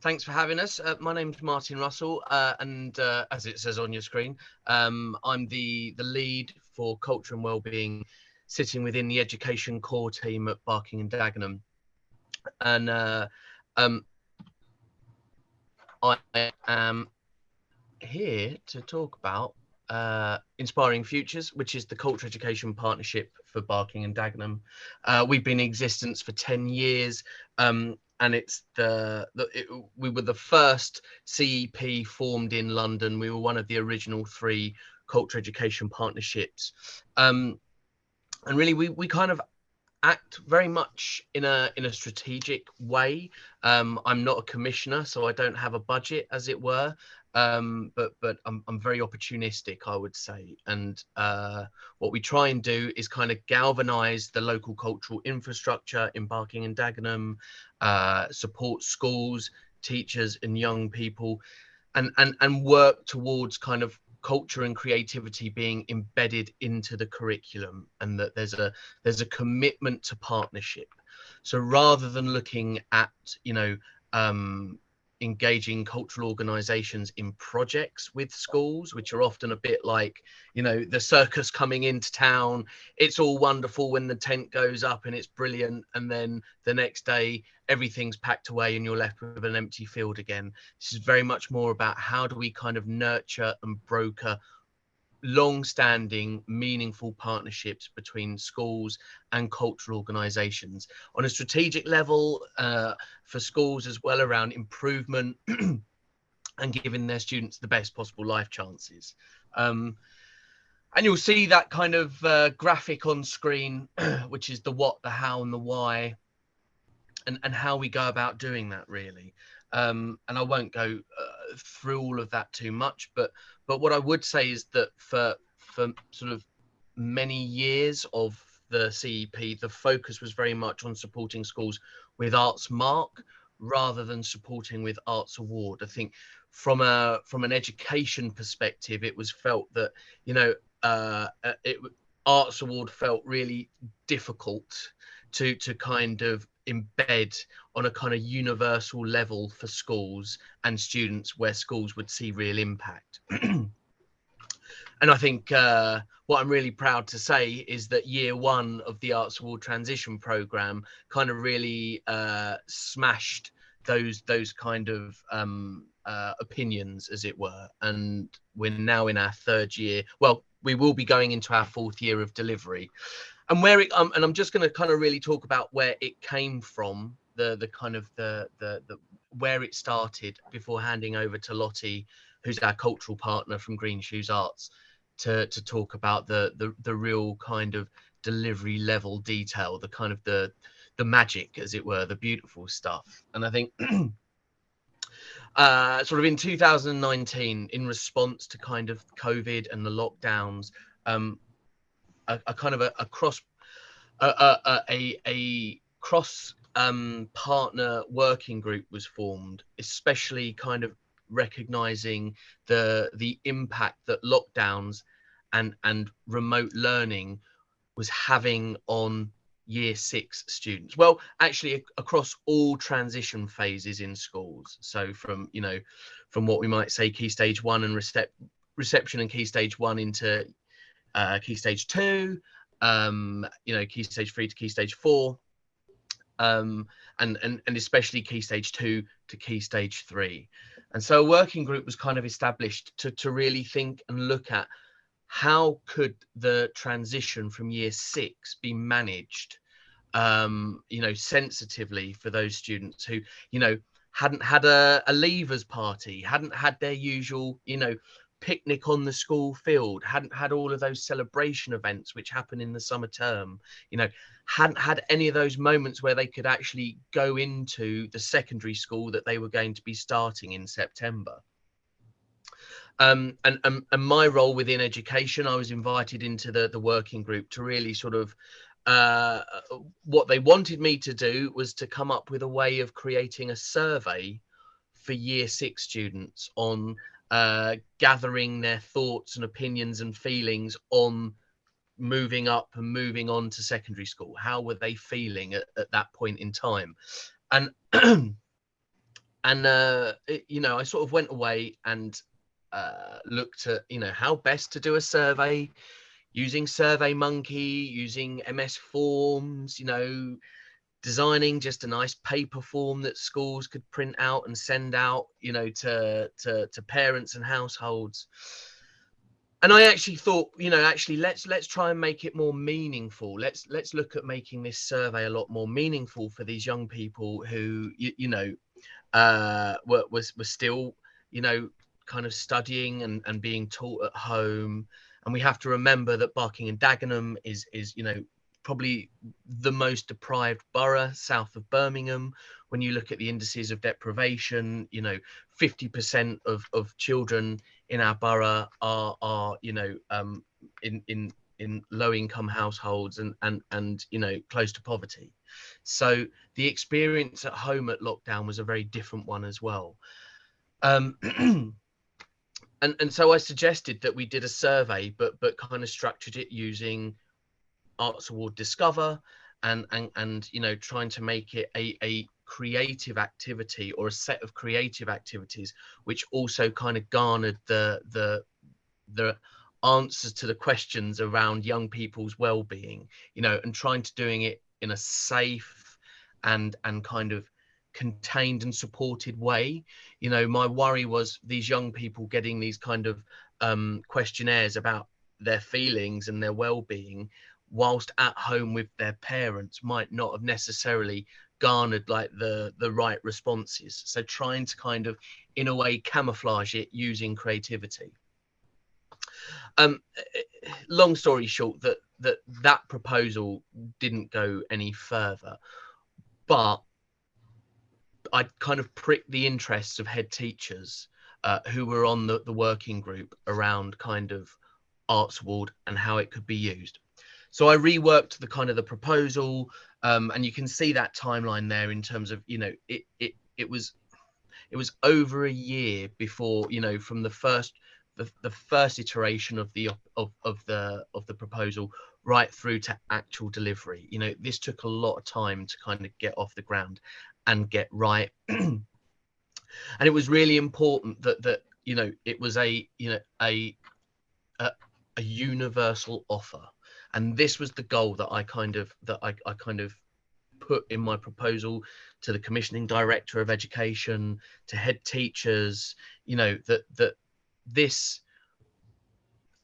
Thanks for having us. My name's Martin Russell, and as it says on your screen, I'm the lead for culture and wellbeing, sitting within the education core team at Barking and Dagenham. And I am here to talk about Inspiring Futures, which is the culture education partnership for Barking and Dagenham. We've been in existence for 10 years. And it's we were the first CEP formed in London. We were one of the original 3 culture education partnerships. And really we kind of act very much in a strategic way. I'm not a commissioner, so I don't have a budget, as it were. But I'm very opportunistic, I would say. And what we try and do is kind of galvanize the local cultural infrastructure in Barking and Dagenham, support schools, teachers and young people, and work towards kind of culture and creativity being embedded into the curriculum, and that there's a commitment to partnership. So rather than looking at, engaging cultural organizations in projects with schools, which are often a bit like, the circus coming into town. It's all wonderful when the tent goes up and it's brilliant, and then the next day everything's packed away and you're left with an empty field again. This is very much more about how do we kind of nurture and broker long-standing, meaningful partnerships between schools and cultural organizations on a strategic level, for schools as well, around improvement and giving their students the best possible life chances. And you'll see that kind of graphic on screen, which is the what, the how and the why, and how we go about doing that, really. And I won't go through all of that too much, but what I would say is that for sort of many years of the CEP, the focus was very much on supporting schools with Arts Mark rather than supporting with Arts Award. I think from an education perspective, it was felt that Arts Award felt really difficult to kind of embed on a kind of universal level for schools and students, where schools would see real impact. And I think what I'm really proud to say is that year 1 of the Arts Award transition program kind of really smashed those kind of opinions, as it were. And we're now in our 3rd year. Well, we will be going into our 4th year of delivery. And where it and I'm just going to kind of really talk about where it came from, the kind of the where it started, before handing over to Lottie, who's our cultural partner from Green Shoes Arts, to talk about the real kind of delivery level detail, the kind of the magic, as it were, the beautiful stuff. And I think sort of in 2019, in response to kind of COVID and the lockdowns, a kind of a cross partner working group was formed, especially kind of recognizing the impact that lockdowns and remote learning was having on year 6 students. Well, actually across all transition phases in schools. So from what we might say key stage 1 and reception and key stage 1 into key stage 2, key stage 3 to key stage 4, and especially key stage 2 to key stage 3. And so a working group was kind of established to really think and look at how could the transition from year 6 be managed, sensitively for those students who, hadn't had a leavers party, hadn't had their usual, picnic on the school field, hadn't had all of those celebration events which happen in the summer term, hadn't had any of those moments where they could actually go into the secondary school that they were going to be starting in September. And my role within education, I was invited into the working group to really sort of what they wanted me to do was to come up with a way of creating a survey for year 6 students on gathering their thoughts and opinions and feelings on moving up and moving on to secondary school. How were they feeling at that point in time? And you know, I sort of went away and looked at, you know, how best to do a survey using SurveyMonkey, using MS Forms, you know, designing just a nice paper form that schools could print out and send out, you know, to parents and households. And I actually thought, you know, actually let's try and make it more meaningful. Let's look at making this survey a lot more meaningful for these young people who, you know, was still, you know, kind of studying and being taught at home. And we have to remember that Barking and Dagenham is, you know, probably the most deprived borough south of Birmingham. When you look at the indices of deprivation, you know, 50% of children in our borough are you know, in low income households and you know, close to poverty. So the experience at home at lockdown was a very different one as well. And so I suggested that we did a survey, but kind of structured it using Arts Award Discover and you know, trying to make it a creative activity or a set of creative activities, which also kind of garnered the answers to the questions around young people's well-being, you know, and trying to doing it in a safe and kind of contained and supported way. You know, my worry was these young people getting these kind of questionnaires about their feelings and their well-being whilst at home with their parents might not have necessarily garnered like the right responses. So trying to kind of in a way camouflage it using creativity. Long story short, that proposal didn't go any further, but I kind of pricked the interests of head teachers who were on the working group around kind of Arts Award and how it could be used. So I reworked the kind of the proposal, and you can see that timeline there in terms of, you know, it was over a year before, you know, from the first iteration of the proposal right through to actual delivery. You know, this took a lot of time to kind of get off the ground and get right. And it was really important that you know, it was a, you know, a universal offer. And this was the goal that I kind of put in my proposal to the commissioning director of education, to head teachers, you know, that this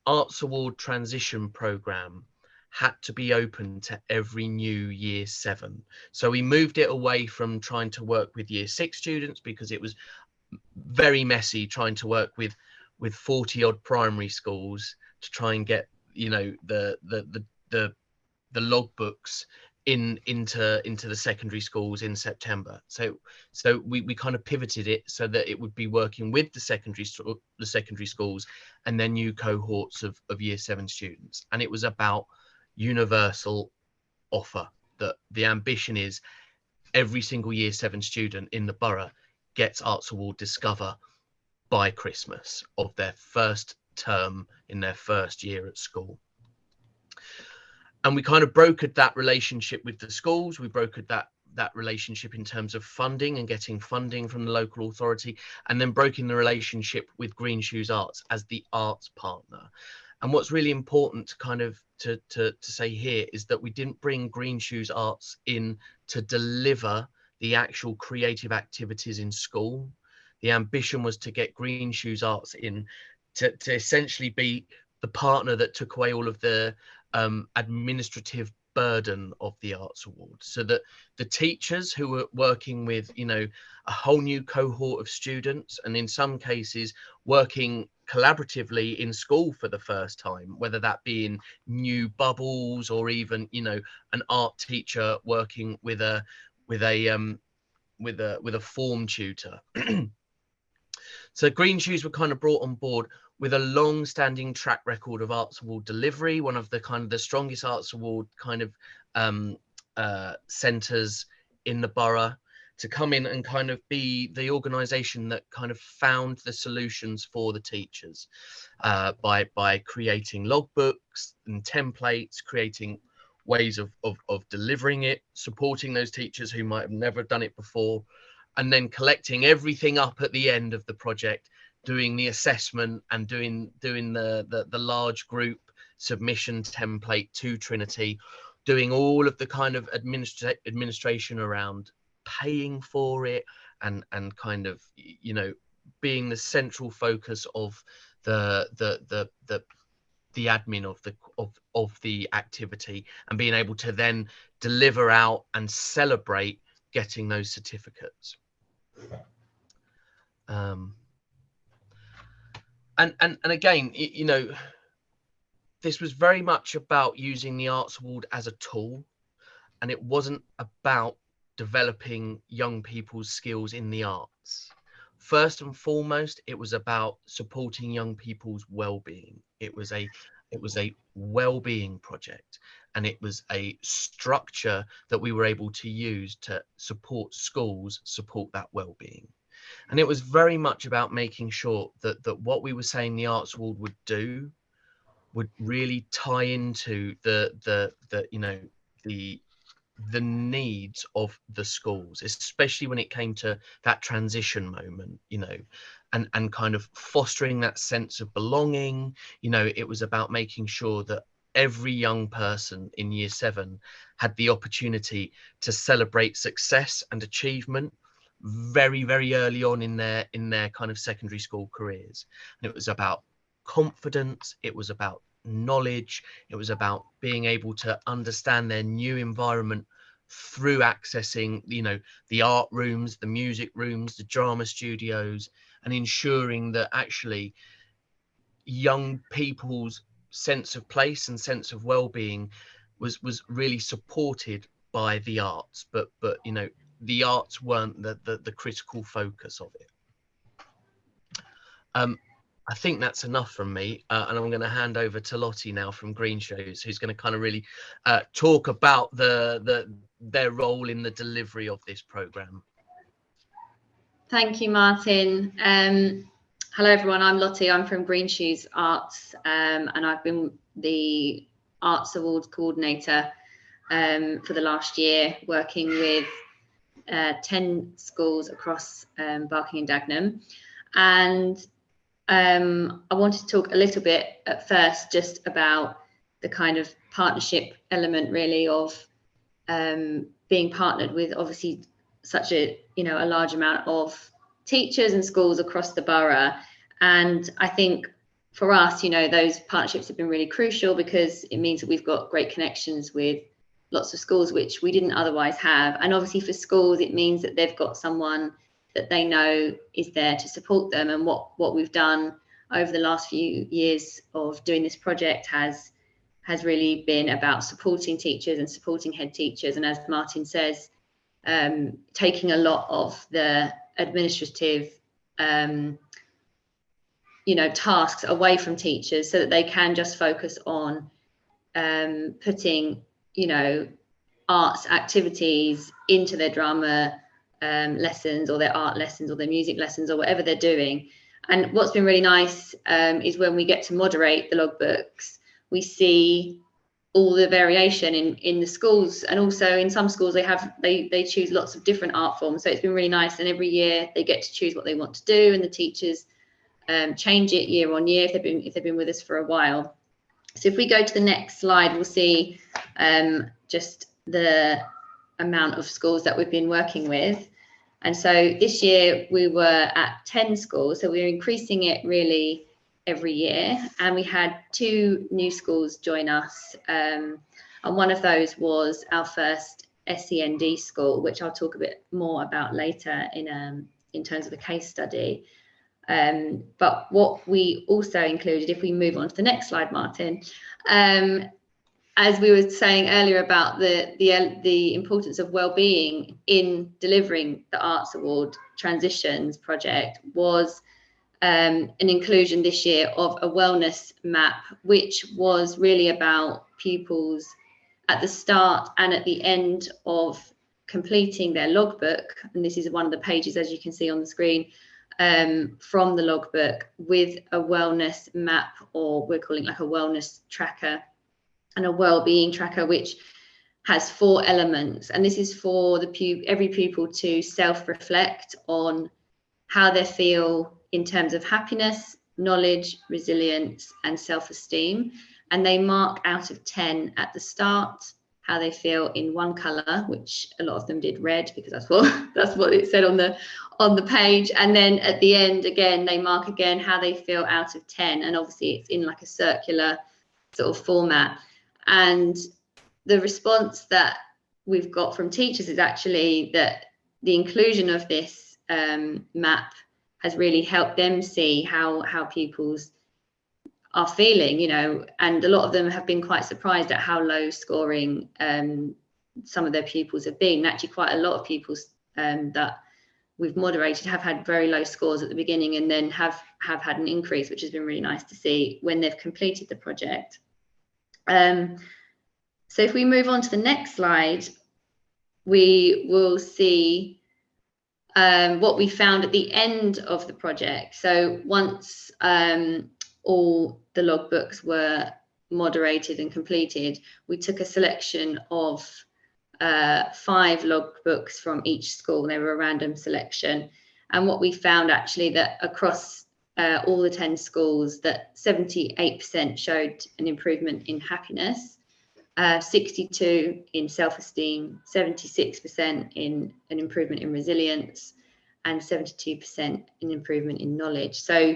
Arts Award transition program had to be open to every new year 7. So we moved it away from trying to work with year 6 students, because it was very messy trying to work with 40 odd primary schools to try and get, you know, the logbooks into the secondary schools in September. So we kind of pivoted it so that it would be working with the secondary schools and their new cohorts of year 7 students. And it was about universal offer, that the ambition is every single year 7 student in the borough gets Arts Award Discover by Christmas of their first term in their first year at school. And we kind of brokered that relationship with the schools. We brokered that relationship in terms of funding and getting funding from the local authority, and then broking the relationship with Green Shoes Arts as the arts partner. And what's really important to kind of to say here is that we didn't bring Green Shoes Arts in to deliver the actual creative activities in school. The ambition was to get Green Shoes Arts in to essentially be the partner that took away all of the administrative burden of the Arts Award, so that the teachers who were working with, you know, a whole new cohort of students, and in some cases working collaboratively in school for the first time, whether that be in new bubbles or even, you know, an art teacher working with a form tutor. So Green Shoes were kind of brought on board with a long-standing track record of Arts Award delivery, one of the kind of the strongest Arts Award kind of centres in the borough, to come in and kind of be the organisation that kind of found the solutions for the teachers by creating logbooks and templates, creating ways of delivering it, supporting those teachers who might have never done it before, and then collecting everything up at the end of the project, doing the assessment and doing the large group submission template to Trinity, doing all of the kind of administration around paying for it, and kind of, you know, being the central focus of the admin of the activity, and being able to then deliver out and celebrate getting those certificates. And again, you know, this was very much about using the Arts Award as a tool, and it wasn't about developing young people's skills in the arts. First and foremost, it was about supporting young people's well-being. It was a well-being project, and it was a structure that we were able to use to support schools, support that well-being. And it was very much about making sure that what we were saying the Arts Award would do would really tie into the you know, the needs of the schools, especially when it came to that transition moment, you know, and kind of fostering that sense of belonging. You know, it was about making sure that every young person in year 7 had the opportunity to celebrate success and achievement very, very early on in their kind of secondary school careers. And it was about confidence, it was about knowledge, it was about being able to understand their new environment through accessing, you know, the art rooms, the music rooms, the drama studios, and ensuring that actually young people's sense of place and sense of well-being was really supported by the arts. But you know, the arts weren't the critical focus of it. I think that's enough from me, and I'm going to hand over to Lottie now from Green Shows, who's going to kind of really talk about their role in the delivery of this programme. Thank you, Martin. Hello, everyone. I'm Lottie. I'm from Green Shoes Arts, and I've been the Arts Awards coordinator for the last year, working with 10 schools across Barking and Dagenham. And I wanted to talk a little bit at first just about the kind of partnership element, really, of being partnered with obviously such a, you know, a large amount of teachers and schools across the borough. And I think for us, you know, those partnerships have been really crucial, because it means that we've got great connections with lots of schools which we didn't otherwise have. And obviously for schools, it means that they've got someone that they know is there to support them. And what we've done over the last few years of doing this project has really been about supporting teachers and supporting head teachers. And as Martin says, taking a lot of the administrative you know, tasks away from teachers, so that they can just focus on putting, you know, arts activities into their drama lessons, or their art lessons, or their music lessons, or whatever they're doing. And what's been really nice is when we get to moderate the logbooks, we see all the variation in the schools. And also in some schools they choose lots of different art forms, so it's been really nice. And every year they get to choose what they want to do, and the teachers change it year on year if they've been with us for a while. So if we go to the next slide, we'll see just the amount of schools that we've been working with. And so this year we were at 10 schools, so we're increasing it really every year. And we had 2 new schools join us, and one of those was our first SEND school, which I'll talk a bit more about later in terms of the case study. But what we also included, if we move on to the next slide, Martin, as we were saying earlier about the importance of well-being in delivering the Arts Award Transitions project, was an inclusion this year of a wellness map, which was really about pupils at the start and at the end of completing their logbook. And this is one of the pages, as you can see on the screen, from the logbook, with a wellness map, or we're calling it like a wellness tracker and a well-being tracker, which has 4 elements, and this is for every pupil to self-reflect on how they feel in terms of happiness, knowledge, resilience, and self-esteem. And they mark out of 10 at the start how they feel in one colour, which a lot of them did red, because that's what it said on the page. And then at the end, again, they mark again how they feel out of 10. And obviously it's in like a circular sort of format. And the response that we've got from teachers is actually that the inclusion of this map has really helped them see how pupils are feeling, you know, and a lot of them have been quite surprised at how low scoring some of their pupils have been. Actually, quite a lot of pupils that we've moderated have had very low scores at the beginning, and then have had an increase, which has been really nice to see when they've completed the project. So if we move on to the next slide, we will see what we found at the end of the project. So once all the logbooks were moderated and completed, we took a selection of 5 logbooks from each school. They were a random selection. And what we found actually that across all the 10 schools, that 78% showed an improvement in happiness, 62% in self-esteem, 76% in an improvement in resilience, and 72% in improvement in knowledge. So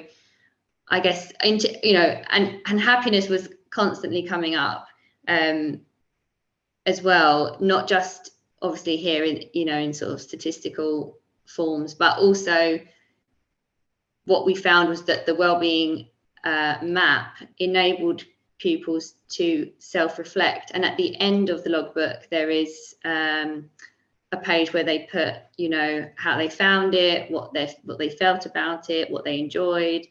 I guess, you know, and happiness was constantly coming up as well, not just obviously here in, you know, in sort of statistical forms, but also what we found was that the wellbeing map enabled pupils to self-reflect, and at the end of the logbook there is a page where they put, you know, how they found it, what they felt about it, what they enjoyed,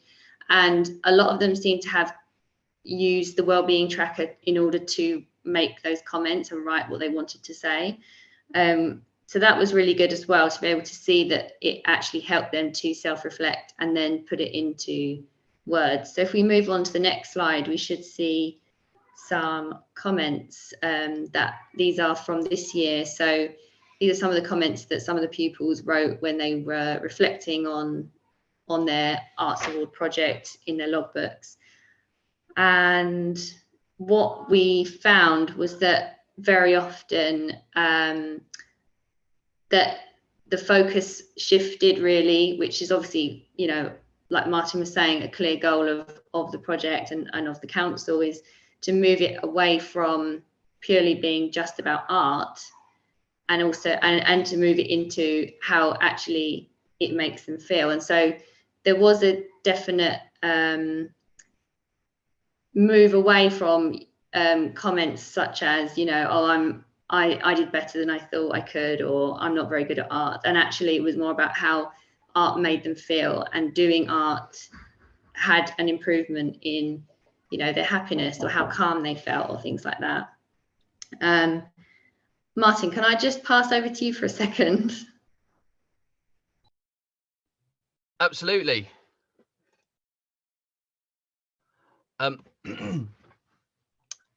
and a lot of them seem to have used the wellbeing tracker in order to make those comments and write what they wanted to say. So that was really good as well, to be able to see that it actually helped them to self-reflect and then put it into words. So if we move on to the next slide, we should see some comments that these are from this year. So these are some of the comments that some of the pupils wrote when they were reflecting on their Arts Award project in their logbooks. And what we found was that very often that the focus shifted really, which is obviously, you know, like Martin was saying, a clear goal of the project and of the council is to move it away from purely being just about art, and also and to move it into how actually it makes them feel. And so there was a definite move away from comments such as, you know, oh, I did better than I thought I could, or I'm not very good at art. And actually it was more about how art made them feel, and doing art had an improvement in, you know, their happiness or how calm they felt or things like that. Martin, can I just pass over to you for a second? Absolutely.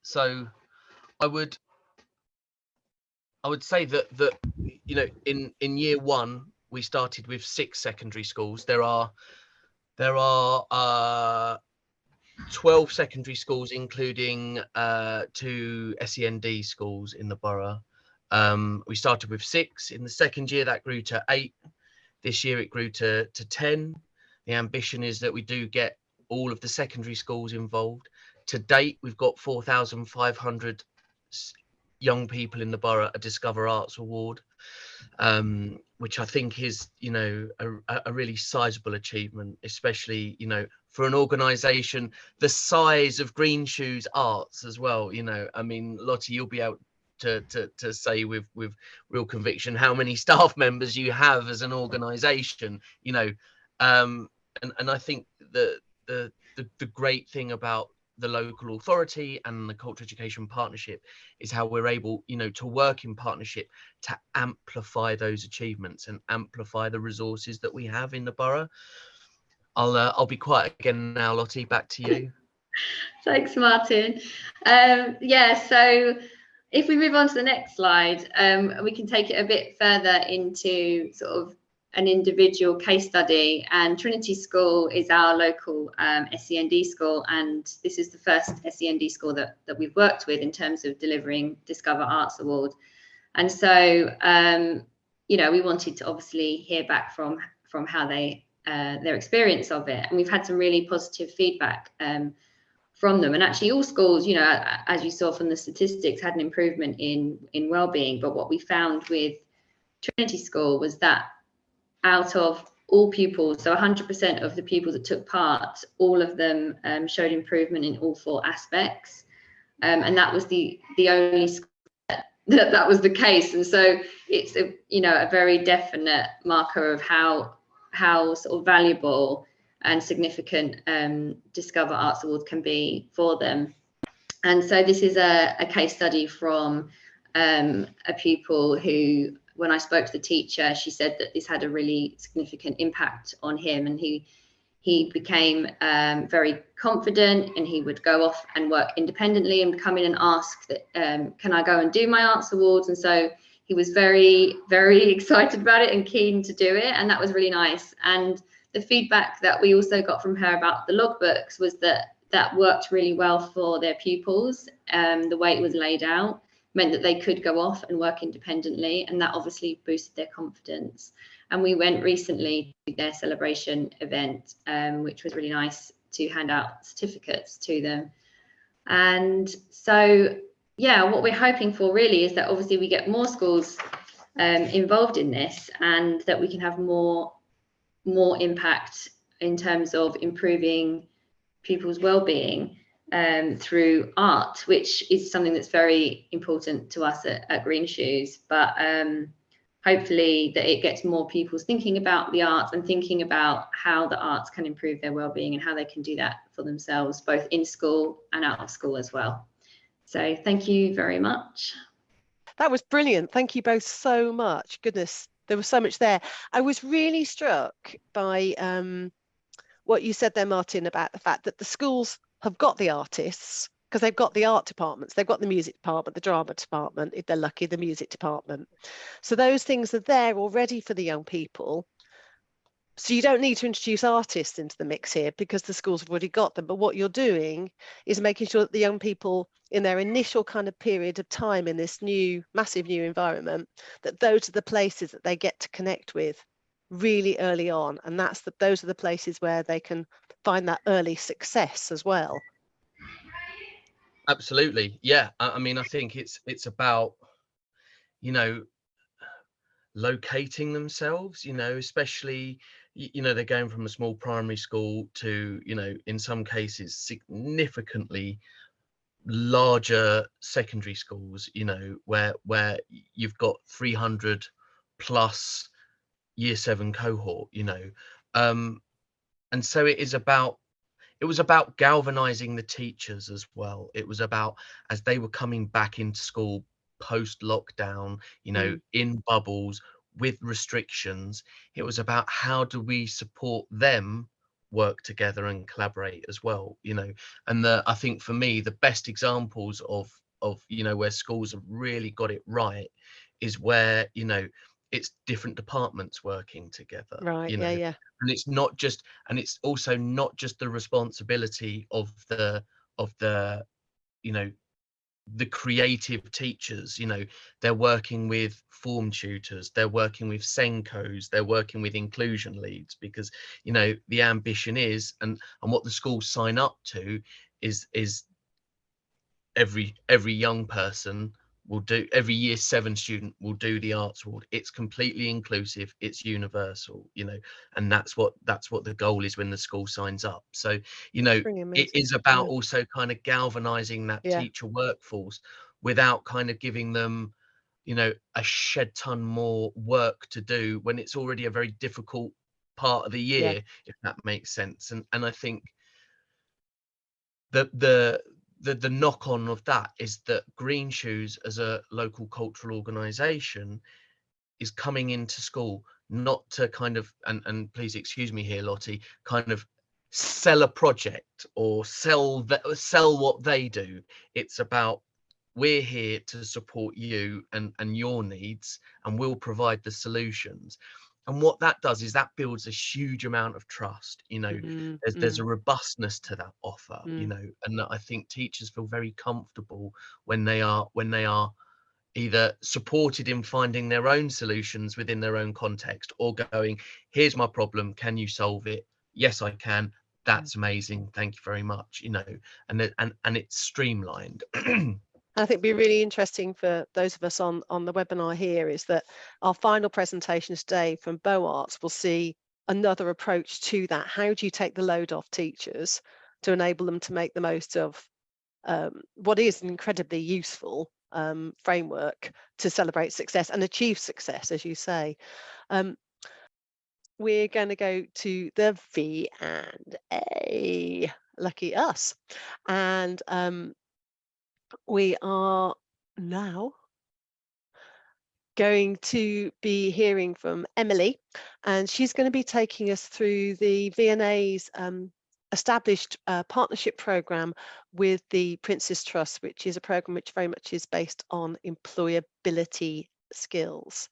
So I would say that you know, in year 1 we started with 6 secondary schools. There are 12 secondary schools, including 2 SEND schools in the borough. We started with 6. In the second year that grew to 8. This year it grew to 10. The ambition is that we do get all of the secondary schools involved. To date, we've got 4,500 young people in the borough a Discover Arts Award, which I think is, you know, a really sizable achievement, especially, you know, for an organisation the size of Green Shoes Arts as well. You know, I mean, Lottie, you'll be able to say with real conviction how many staff members you have as an organisation, you know, and I think the great thing about the local authority and the Culture Education Partnership is how we're able, you know, to work in partnership to amplify those achievements and amplify the resources that we have in the borough. I'll be quiet again now, Lottie, back to you. Thanks, Martin. Yeah, so if we move on to the next slide, we can take it a bit further into sort of an individual case study. And Trinity School is our local SEND school, and this is the first SEND school that we've worked with in terms of delivering Discover Arts Award. And so, you know, we wanted to obviously hear back from how they their experience of it, and we've had some really positive feedback from them. And actually all schools, you know, as you saw from the statistics, had an improvement in well-being. But what we found with Trinity School was that out of all pupils, so 100% of the pupils that took part, all of them showed improvement in all 4 aspects, and that was the only school that was the case. And so it's a, you know, a very definite marker of how sort of valuable and significant Discover Arts Award can be for them. And so this is a case study from a pupil who, when I spoke to the teacher, she said that this had a really significant impact on him, and he became very confident, and he would go off and work independently and come in and ask that, can I go and do my Arts Awards? And so he was very, very excited about it and keen to do it, and that was really nice. And the feedback that we also got from her about the logbooks was that worked really well for their pupils. The way it was laid out meant that they could go off and work independently, and that obviously boosted their confidence. And we went recently to their celebration event, which was really nice to hand out certificates to them. And so, yeah, what we're hoping for really is that obviously we get more schools involved in this, and that we can have more impact in terms of improving people's well-being through art, which is something that's very important to us at Green Shoes. But hopefully that it gets more people thinking about the arts and thinking about how the arts can improve their well-being and how they can do that for themselves, both in school and out of school as well. So thank you very much. That was brilliant. Thank you both so much. Goodness, there was so much there. I was really struck by what you said there, Martin, about the fact that the schools have got the artists, because they've got the art departments, they've got the music department, the drama department, if they're lucky, the music department. So those things are there already for the young people. So you don't need to introduce artists into the mix here because the schools have already got them. But what you're doing is making sure that the young people in their initial kind of period of time in this new, massive new environment, that those are the places that they get to connect with really early on. And those are the places where they can find that early success as well. Absolutely. Yeah. I mean, I think it's about, you know, locating themselves, you know, especially, you know, they're going from a small primary school to, you know, in some cases significantly larger secondary schools, you know, where you've got 300 plus year 7 cohort, you know, and so it was about galvanizing the teachers as well. It was about, as they were coming back into school post lockdown, you know, in bubbles with restrictions, it was about how do we support them work together and collaborate as well, you know. And I think for me the best examples of you know, where schools have really got it right is where, you know, it's different departments working together, right? You know, yeah. and it's also not just the responsibility of the you know, the creative teachers. You know, they're working with form tutors, they're working with senkos, they're working with inclusion leads, because, you know, the ambition is, and what the schools sign up to is every young person will do, every year 7 student will do the arts award. It's completely inclusive, it's universal, you know, and that's what the goal is when the school signs up. So, you know, it is about also kind of galvanizing that teacher workforce without kind of giving them, you know, a shed ton more work to do when it's already a very difficult part of the year, if that makes sense. And I think the knock-on of that is that Green Shoes as a local cultural organisation is coming into school not to kind of, and please excuse me here, Lottie, kind of sell a project or sell what they do. It's about we're here to support you and your needs, and we'll provide the solutions. And what that does is that builds a huge amount of trust. There's a robustness to that offer, and I think teachers feel very comfortable when they are either supported in finding their own solutions within their own context, or going, here's my problem, can you solve it? Yes, I can. That's amazing, thank you very much. And it's streamlined. I think it'd be really interesting for those of us on the webinar here is that our final presentation today from BOARTS will see another approach to that. How do you take the load off teachers to enable them to make the most of what is an incredibly useful framework to celebrate success and achieve success, as you say. We're going to go to the V&A. Lucky us. And we are now going to be hearing from Emily, and she's going to be taking us through the V&A's established partnership program with the Prince's Trust, which is a program which very much is based on employability skills.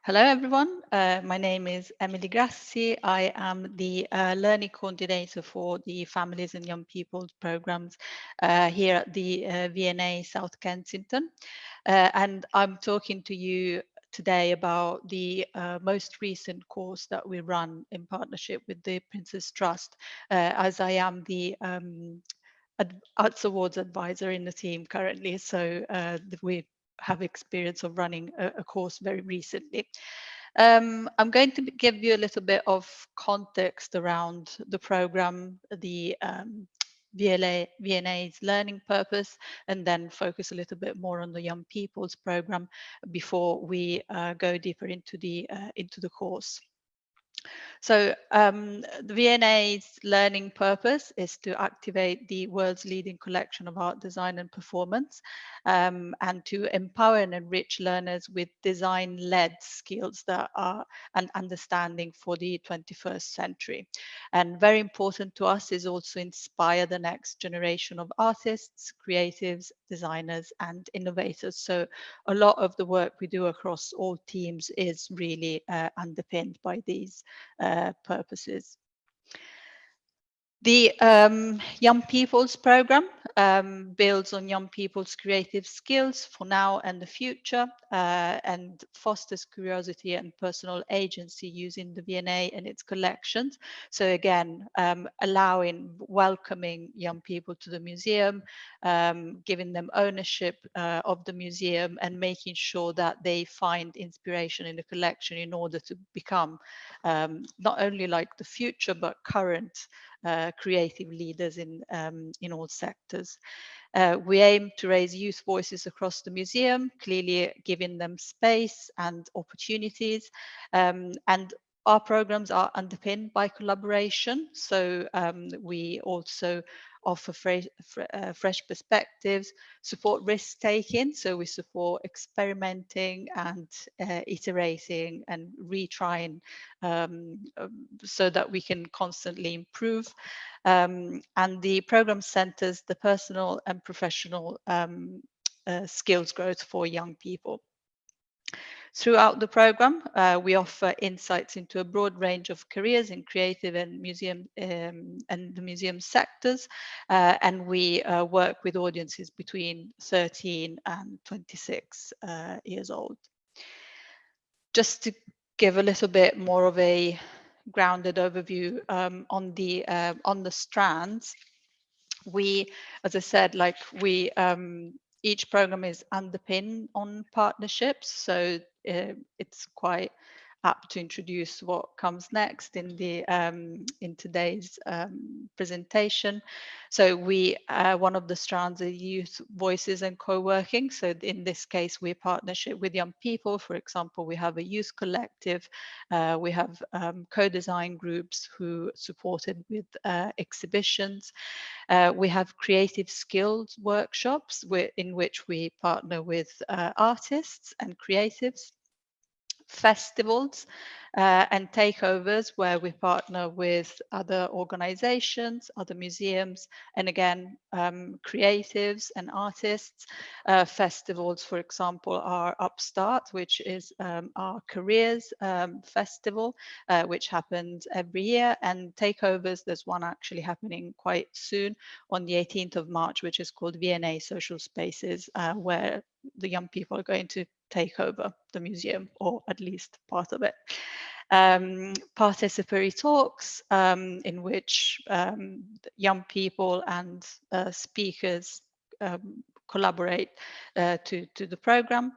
Hello everyone, my name is Emily Grassi. I am the learning coordinator for the Families and Young People programs here at the V&A South Kensington. And I'm talking to you today about the most recent course that we run in partnership with the Prince's Trust, as I am the Arts Awards advisor in the team currently. So we have experience of running a course very recently. I'm going to give you a little bit of context around the program, the V&A's learning purpose, and then focus a little bit more on the Young People's program before we go deeper into the course. So the V&A's learning purpose is to activate the world's leading collection of art, design and performance, and to empower and enrich learners with design-led skills that are an understanding for the 21st century. And very important to us is also inspire the next generation of artists, creatives, designers and innovators. So a lot of the work we do across all teams is really underpinned by these purposes. The Young People's program builds on young people's creative skills for now and the future, and fosters curiosity and personal agency using the V&A and its collections. So again, welcoming young people to the museum, giving them ownership of the museum and making sure that they find inspiration in the collection in order to become not only like the future but current creative leaders in all sectors. We aim to raise youth voices across the museum, clearly giving them space and opportunities. And our programs are underpinned by collaboration. So we also offer fresh perspectives, support risk-taking. So we support experimenting and iterating and retrying so that we can constantly improve. And the program centers the personal and professional skills growth for young people. Throughout the program, we offer insights into a broad range of careers in creative and museum and the museum sectors, and we work with audiences between 13 and 26 years old. Just to give a little bit more of a grounded overview on the strands, we, as I said, each program is underpinned on partnerships, so it's quite apt to introduce what comes next in the in today's presentation. So we one of the strands is youth voices and co-working. So in this case, we partnership with young people. For example, we have a youth collective. We have co-design groups who supported with exhibitions. We have creative skills workshops in which we partner with artists and creatives. Festivals and takeovers, where we partner with other organizations, other museums, and again, creatives and artists. Festivals, for example, are Upstart, which is our careers festival, which happens every year, and takeovers, there's one actually happening quite soon on the 18th of March, which is called V&A Social Spaces, where the young people are going to take over the museum, or at least part of it. Participatory talks in which young people and speakers collaborate to the program.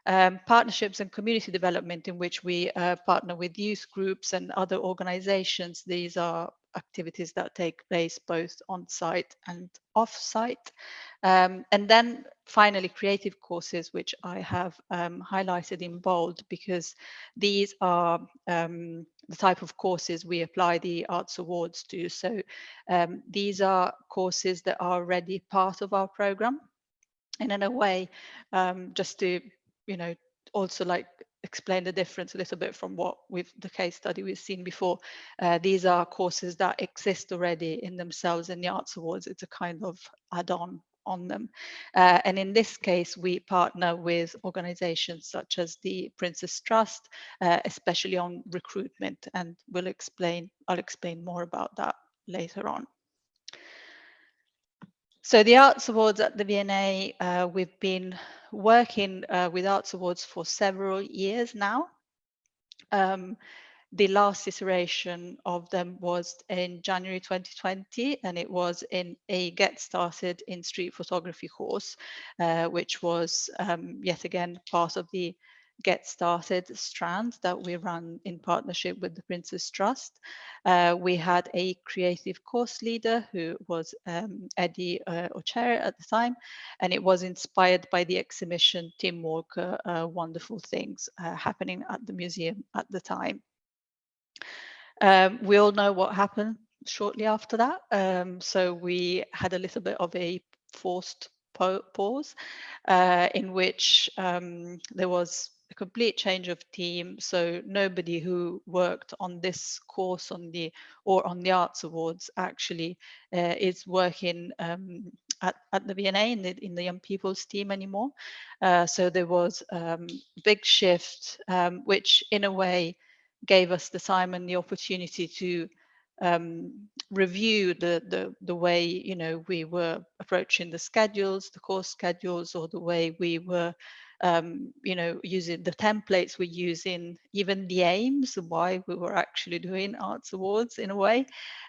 Partnerships and community development, in which we partner with youth groups and other organizations. These are activities that take place both on site and off site. And then finally, creative courses, which I have highlighted in bold, because these are the type of courses we apply the Arts Awards to. So these are courses that are already part of our program. And in a way, just to, also like explain the difference a little bit from what the case study we've seen before. These are courses that exist already in themselves in the Arts Awards. It's a kind of add-on on them. And in this case, we partner with organizations such as the Princess Trust, especially on recruitment, and I'll explain more about that later on. So the Arts Awards at the V&A, we've been working with Arts Awards for several years now. The last iteration of them was in January 2020, and it was in a Get Started in Street Photography course, which was yet again part of the Get Started strand that we run in partnership with the Princess Trust. We had a creative course leader who was Eddie Ochere at the time, and it was inspired by the exhibition Tim Walker, Wonderful Things, happening at the museum at the time. We all know what happened shortly after that. So we had a little bit of a forced pause in which there was a complete change of team. So nobody who worked on this course on the Arts Awards actually is working at the V&A in the Young People's team anymore. So there was a big shift, which in a way gave us the time and the opportunity to review the way we were approaching the schedules, the course schedules, or the way we were using the templates we're using, even the aims, why we were actually doing Arts Awards in a way.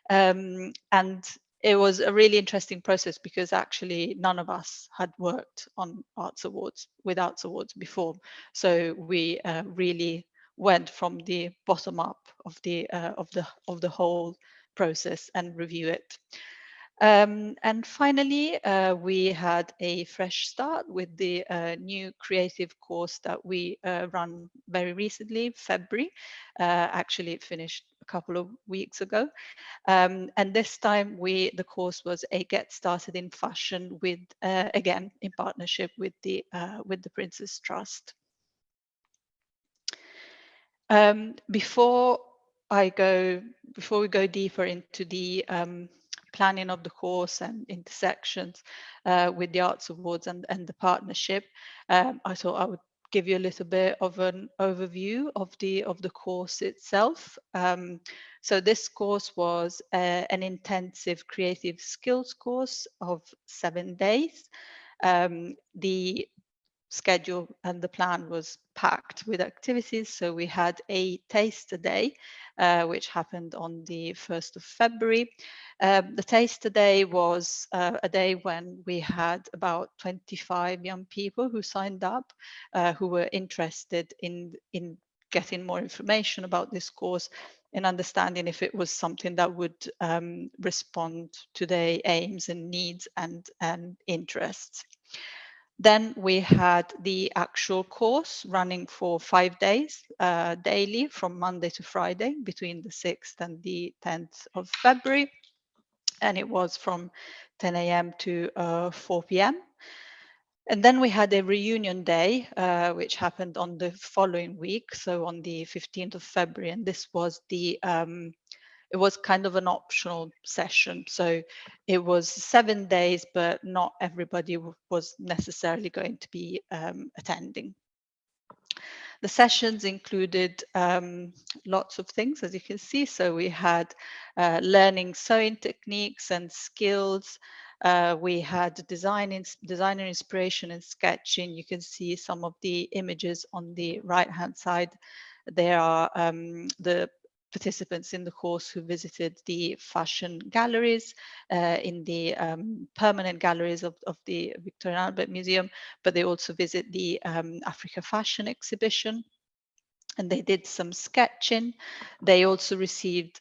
And it was a really interesting process, because actually none of us had worked on Arts Awards before. So we really went from the bottom up of the whole process and review it. And finally, we had a fresh start with the new creative course that we run very recently, February. Actually, it finished a couple of weeks ago. And this time the course was a Get Started in Fashion with, again, in partnership with the Princess Trust. Before we go deeper into the planning of the course and intersections with the Arts Awards and the partnership, I thought I would give you a little bit of an overview of the course itself. So this course was an intensive creative skills course of 7 days. The schedule and the plan was packed with activities. So we had a taster day, which happened on the 1st of February. The taster day was a day when we had about 25 young people who signed up, who were interested in getting more information about this course and understanding if it was something that would respond to their aims and needs and interests. Then we had the actual course running for 5 days daily, from Monday to Friday, between the 6th and the 10th of February. And it was from 10 a.m. to 4 p.m. And then we had a reunion day, which happened on the following week, so on the 15th of February, and this was the it was kind of an optional session. So it was 7 days, but not everybody was necessarily going to be attending. The sessions included lots of things, as you can see. So we had learning sewing techniques and skills. We had designer inspiration and sketching. You can see some of the images on the right-hand side. There are the participants in the course who visited the fashion galleries in the permanent galleries of the Victoria and Albert Museum, but they also visit the Africa Fashion exhibition. And they did some sketching. They also received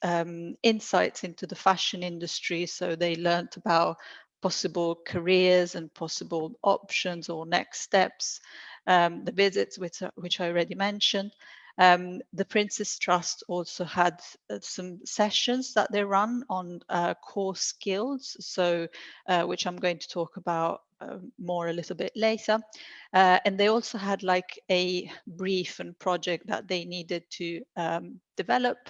insights into the fashion industry. So they learned about possible careers and possible options or next steps. The visits, which I already mentioned. The Prince's Trust also had some sessions that they run on core skills, so which I'm going to talk about more a little bit later. And they also had like a brief and project that they needed to develop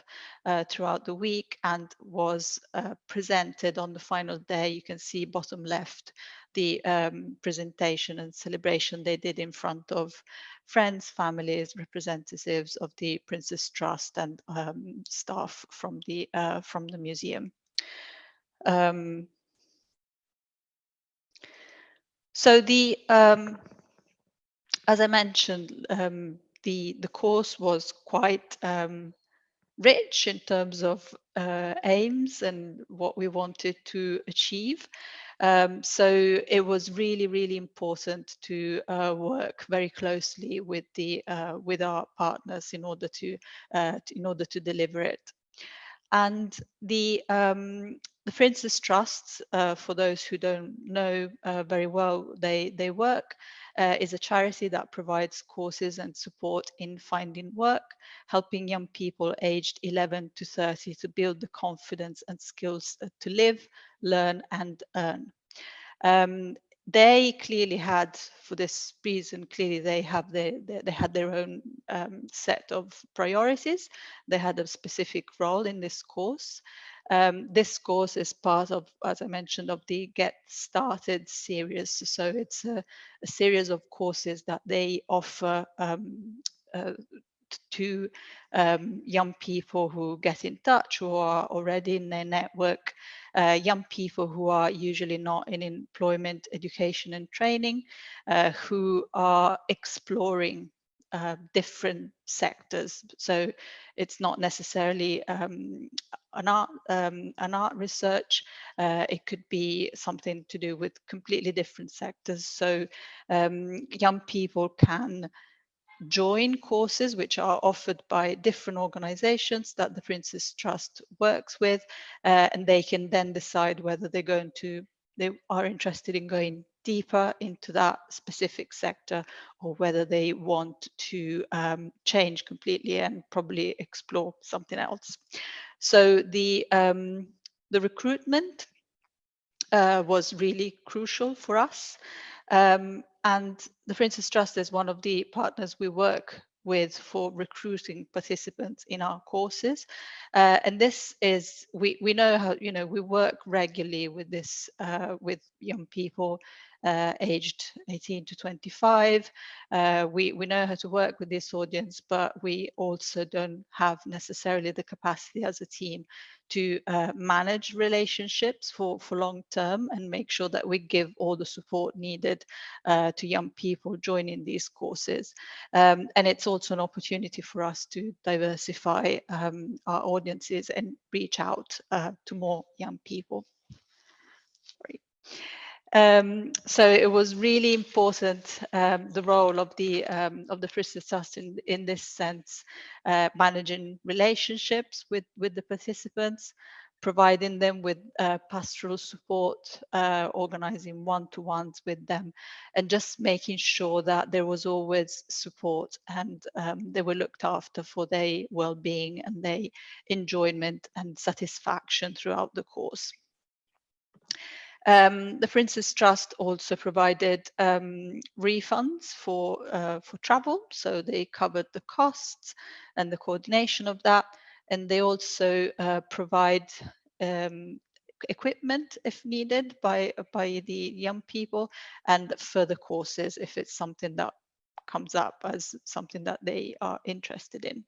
throughout the week, and was presented on the final day. You can see bottom left the presentation and celebration they did in front of friends, families, representatives of the Prince's Trust, and staff from the museum. So the as I mentioned, the course was quite rich in terms of aims and what we wanted to achieve. So it was really, really important to work very closely with with our partners in order to deliver it. And the Prince's Trust, for those who don't know very well, they work, is a charity that provides courses and support in finding work, helping young people aged 11 to 30 to build the confidence and skills to live, learn, and earn. They clearly had, for this reason, clearly they had their own set of priorities. They had a specific role in this course. This course is part of, as I mentioned, of the Get Started series. So it's a series of courses that they offer to young people who get in touch, who are already in their network, young people who are usually not in employment, education and training, who are exploring different sectors. So it's not necessarily an art research. It could be something to do with completely different sectors. So young people can join courses which are offered by different organizations that the Prince's Trust works with, and they can then decide whether they are interested in going deeper into that specific sector, or whether they want to change completely and probably explore something else. So the recruitment was really crucial for us. And the Prince's Trust is one of the partners we work with for recruiting participants in our courses. And this is, we know how, we work regularly with this, with young people aged 18 to 25. We know how to work with this audience, but we also don't have necessarily the capacity as a team to manage relationships for long term, and make sure that we give all the support needed to young people joining these courses. And it's also an opportunity for us to diversify our audiences and reach out to more young people. Sorry. So it was really important, the role of the Prince's Trust in this sense, managing relationships with the participants, providing them with pastoral support, organizing one-to-ones with them, and just making sure that there was always support, and they were looked after for their well-being and their enjoyment and satisfaction throughout the course. The Prince's Trust also provided refunds for travel, so they covered the costs and the coordination of that, and they also provide equipment if needed by the young people, and further courses if it's something that comes up as something that they are interested in.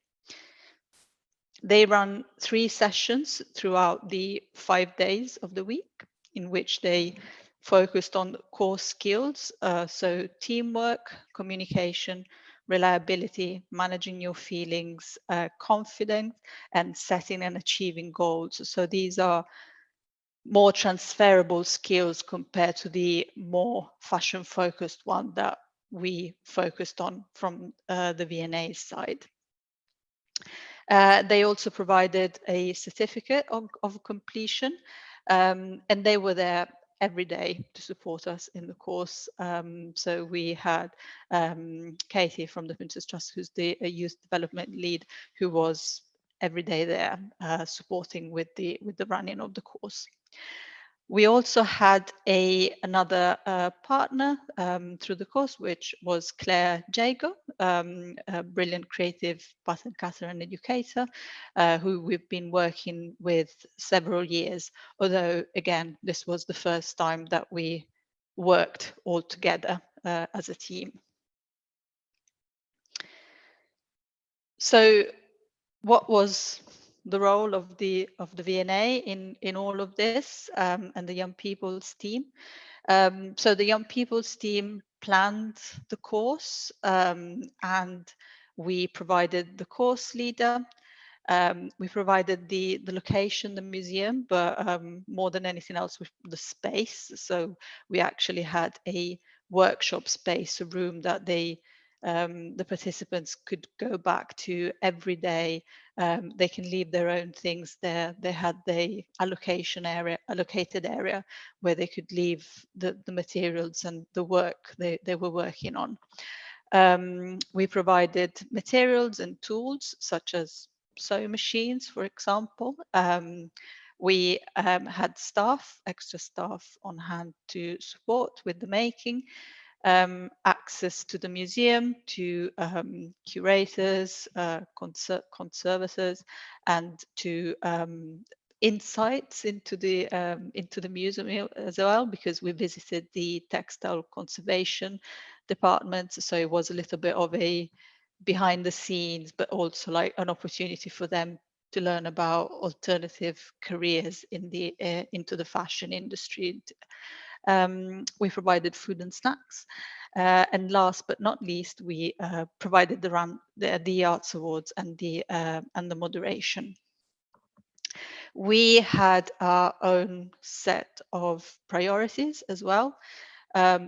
They run 3 sessions throughout the 5 days of the week, in which they focused on core skills, so teamwork, communication, reliability, managing your feelings, confidence, and setting and achieving goals. So these are more transferable skills compared to the more fashion focused one that we focused on from the V&A side. They also provided a certificate of completion, and they were there every day to support us in the course. So we had Katie from the Prince's Trust, who's the youth development lead, who was every day there supporting with the running of the course. We also had another partner through the course, which was Claire Jago, a brilliant creative pattern cutter and educator, who we've been working with several years. Although, again, this was the first time that we worked all together as a team. So, what was the role of the V&A in all of this, and the young people's team? So the young people's team planned the course, and we provided the course leader. We provided the location, the museum, but more than anything else, with the space. So we actually had a workshop space, a room that the participants could go back to every day. They can leave their own things there. They had the allocated area where they could leave the materials and the work they were working on. We provided materials and tools such as sewing machines, for example. We had extra staff on hand to support with the making. Access to the museum, to curators, conservators, and to insights into the museum as well, because we visited the textile conservation department. So it was a little bit of a behind the scenes, but also like an opportunity for them to learn about alternative careers in the into the fashion industry. We provided food and snacks, and last but not least, we provided the Arts Awards and the moderation. We had our own set of priorities as well.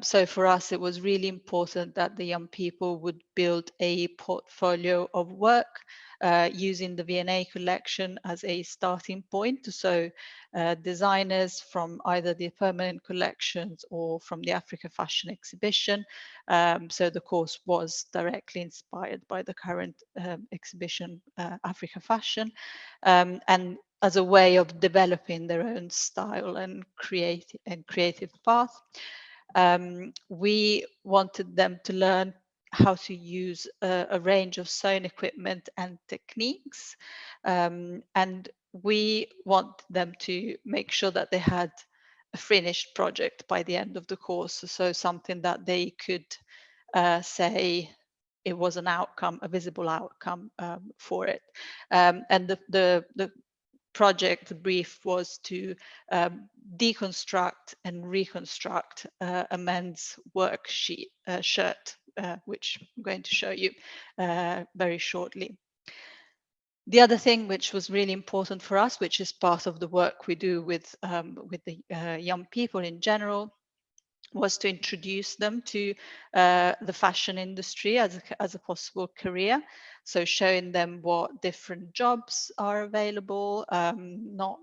So for us, it was really important that the young people would build a portfolio of work using the V&A collection as a starting point. So designers from either the permanent collections or from the Africa Fashion Exhibition. So the course was directly inspired by the current exhibition, Africa Fashion, and as a way of developing their own style and creative path. We wanted them to learn how to use a range of sewing equipment and techniques, and we want them to make sure that they had a finished project by the end of the course, so something that they could say it was an outcome, a visible outcome for it. And the project brief was to deconstruct and reconstruct a men's work shirt, which I'm going to show you very shortly. The other thing which was really important for us, which is part of the work we do with the young people in general, was to introduce them to the fashion industry as a possible career. So showing them what different jobs are available, not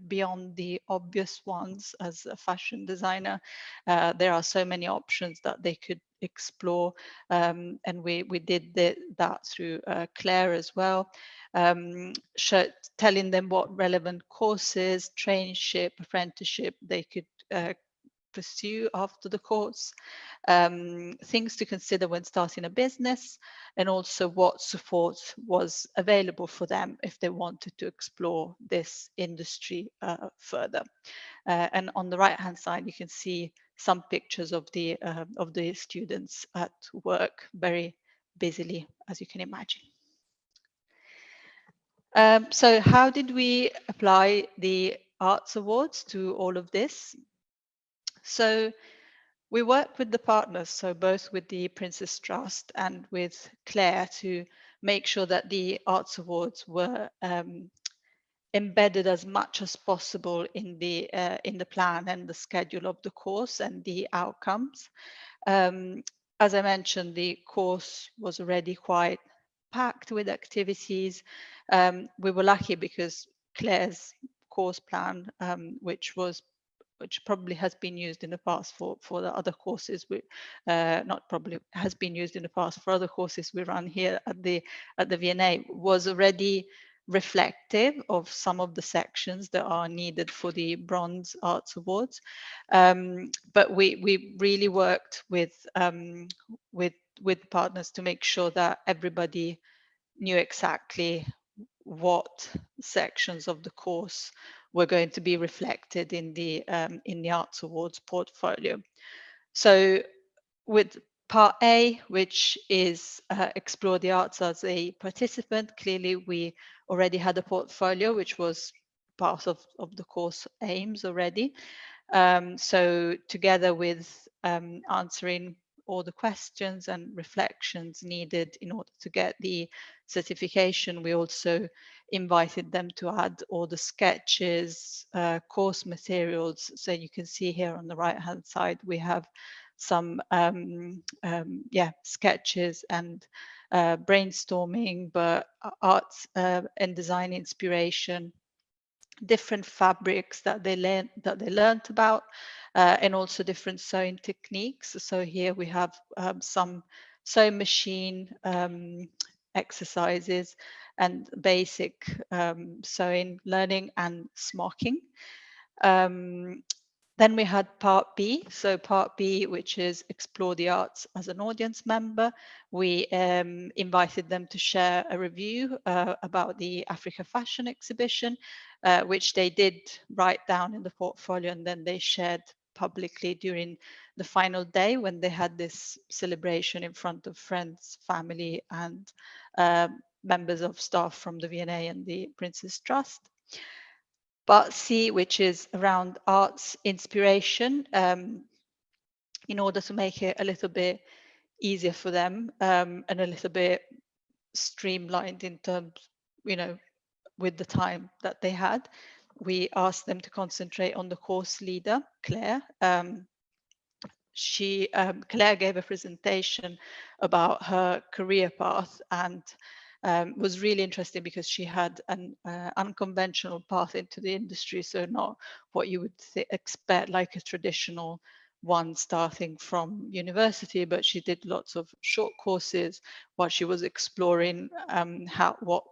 beyond the obvious ones. As a fashion designer, there are so many options that they could explore, and we did that through Claire as well, telling them what relevant courses, traineeship, apprenticeship they could pursue after the course, things to consider when starting a business, and also what support was available for them if they wanted to explore this industry further. And on the right hand side, you can see some pictures of the students at work, very busily, as you can imagine. So how did we apply the Arts Awards to all of this? So we worked with the partners, so both with the Princess Trust and with Claire, to make sure that the Arts Awards were embedded as much as possible in the plan and the schedule of the course and the outcomes. As I mentioned, the course was already quite packed with activities. We were lucky because Claire's course plan, which probably has been used in the past for the other courses, not probably, has been used in the past for other courses we run here at the V&A, was already reflective of some of the sections that are needed for the Bronze Arts Awards. But we really worked with partners to make sure that everybody knew exactly what sections of the course were going to be reflected in the Arts Awards portfolio. So with part A, which is explore the arts as a participant, clearly we already had a portfolio which was part of the course aims already. So together with answering all the questions and reflections needed in order to get the certification, we also invited them to add all the sketches, course materials. So you can see here on the right hand side, we have some sketches and brainstorming, but arts and design inspiration, different fabrics that they learned about, and also different sewing techniques. So here we have some sewing machine exercises and basic sewing learning and smocking. Then we had part B. So part B, which is explore the arts as an audience member. We invited them to share a review about the Africa Fashion Exhibition, which they did write down in the portfolio, and then they shared publicly during the final day when they had this celebration in front of friends, family, and members of staff from the V&A and the Princess Trust. Part C, which is around arts inspiration, in order to make it a little bit easier for them and a little bit streamlined in terms, with the time that they had. We asked them to concentrate on the course leader, Claire. Claire gave a presentation about her career path, and was really interesting because she had an unconventional path into the industry. So not what you would expect, like a traditional one starting from university, but she did lots of short courses while she was exploring what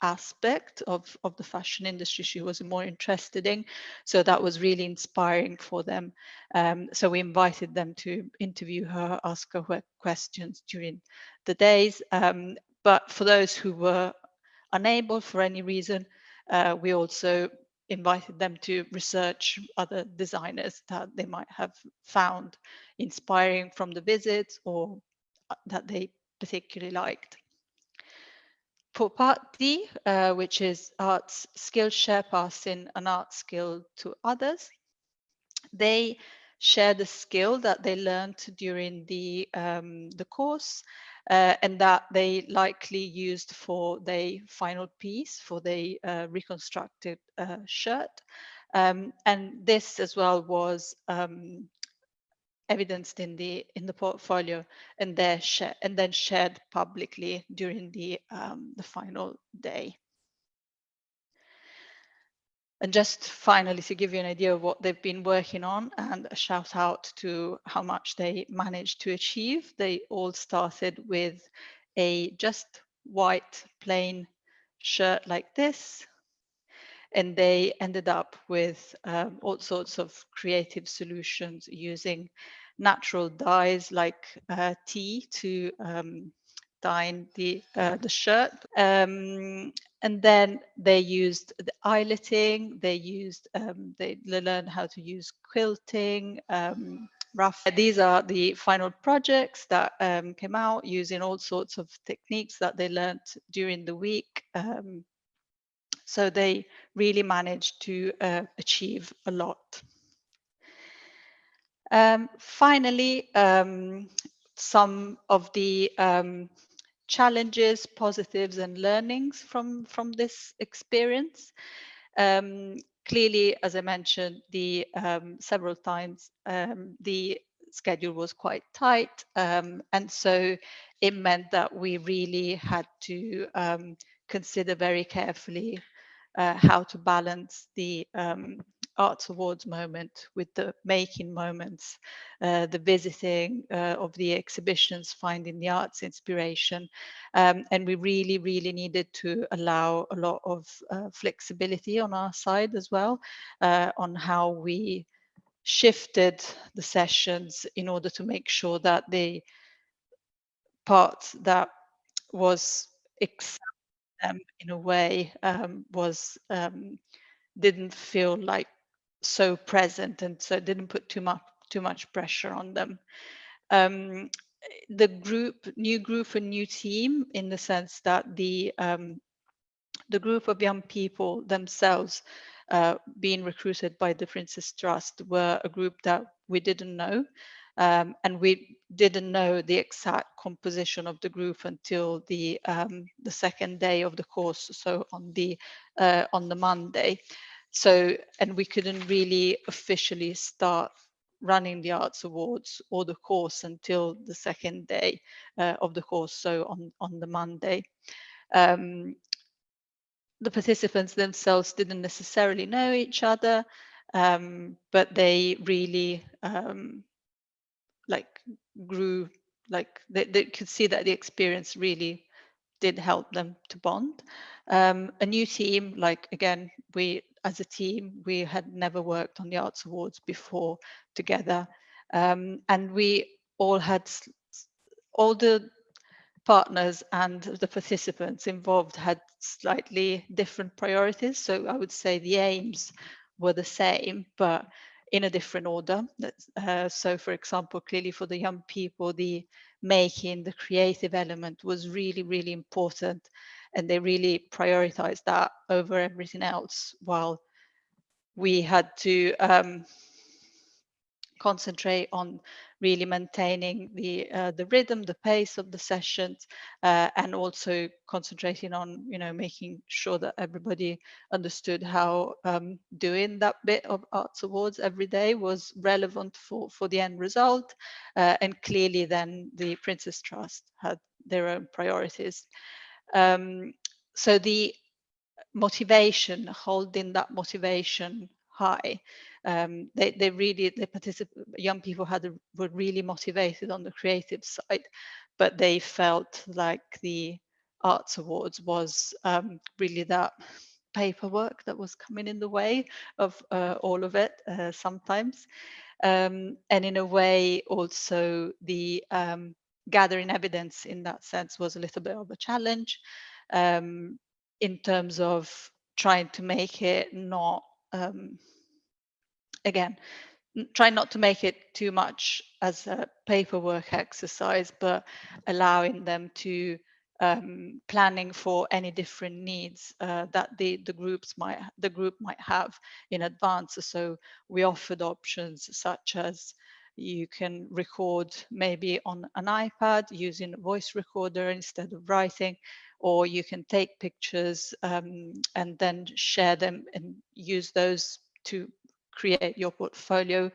aspect of the fashion industry she was more interested in. So that was really inspiring for them. So we invited them to interview her, ask her questions during the days. But for those who were unable for any reason, we also invited them to research other designers that they might have found inspiring from the visits or that they particularly liked. For part D, which is arts skill share, passing an art skill to others, they share the skill that they learned during the course and that they likely used for their final piece, for the reconstructed shirt. And this as well was evidenced in the portfolio and then shared publicly during the final day. And just finally, to give you an idea of what they've been working on, and a shout out to how much they managed to achieve. They all started with a just white plain shirt like this. and they ended up with all sorts of creative solutions using natural dyes like tea to dye the shirt. And then they used the eyeletting, they learned how to use quilting, rough. These are the final projects that came out using all sorts of techniques that they learned during the week. So they really managed to achieve a lot. Finally, some of the challenges, positives, and learnings from this experience. Clearly, as I mentioned, several times, the schedule was quite tight, and so it meant that we really had to consider very carefully how to balance the Arts Awards moment with the making moments, the visiting of the exhibitions, finding the arts inspiration. And we really, really needed to allow a lot of flexibility on our side as well, on how we shifted the sessions in order to make sure that the part that was in a way didn't feel like so present, and so it didn't put too much pressure on them. The new group and new team, in the sense that the group of young people themselves being recruited by the Princess Trust were a group that we didn't know. And we didn't know the exact composition of the group until the second day of the course, so on the Monday. So, and we couldn't really officially start running the Arts Awards or the course until the second day of the course, so on the Monday. The participants themselves didn't necessarily know each other, but they really grew, they could see that the experience really did help them to bond. A new team, again, we as a team, we had never worked on the Arts Awards before together, and we all had all the partners and the participants involved had slightly different priorities. So I would say the aims were the same, but in a different order. So for example, clearly for the young people, the creative element was really, really important. And they really prioritized that over everything else, while we had to concentrate on really maintaining the rhythm, the pace of the sessions, and also concentrating on making sure that everybody understood how doing that bit of Arts Awards every day was relevant for the end result. And clearly then the Princess Trust had their own priorities. So the motivation, holding that motivation high. Young people were really motivated on the creative side, but they felt like the Arts Awards was really that paperwork that was coming in the way of all of it sometimes. And in a way, also the gathering evidence in that sense was a little bit of a challenge, in terms of trying to make it not, again, try not to make it too much as a paperwork exercise, but allowing them to planning for any different needs that the group might have in advance. So we offered options such as you can record maybe on an iPad using a voice recorder instead of writing, or you can take pictures and then share them and use those to create your portfolio.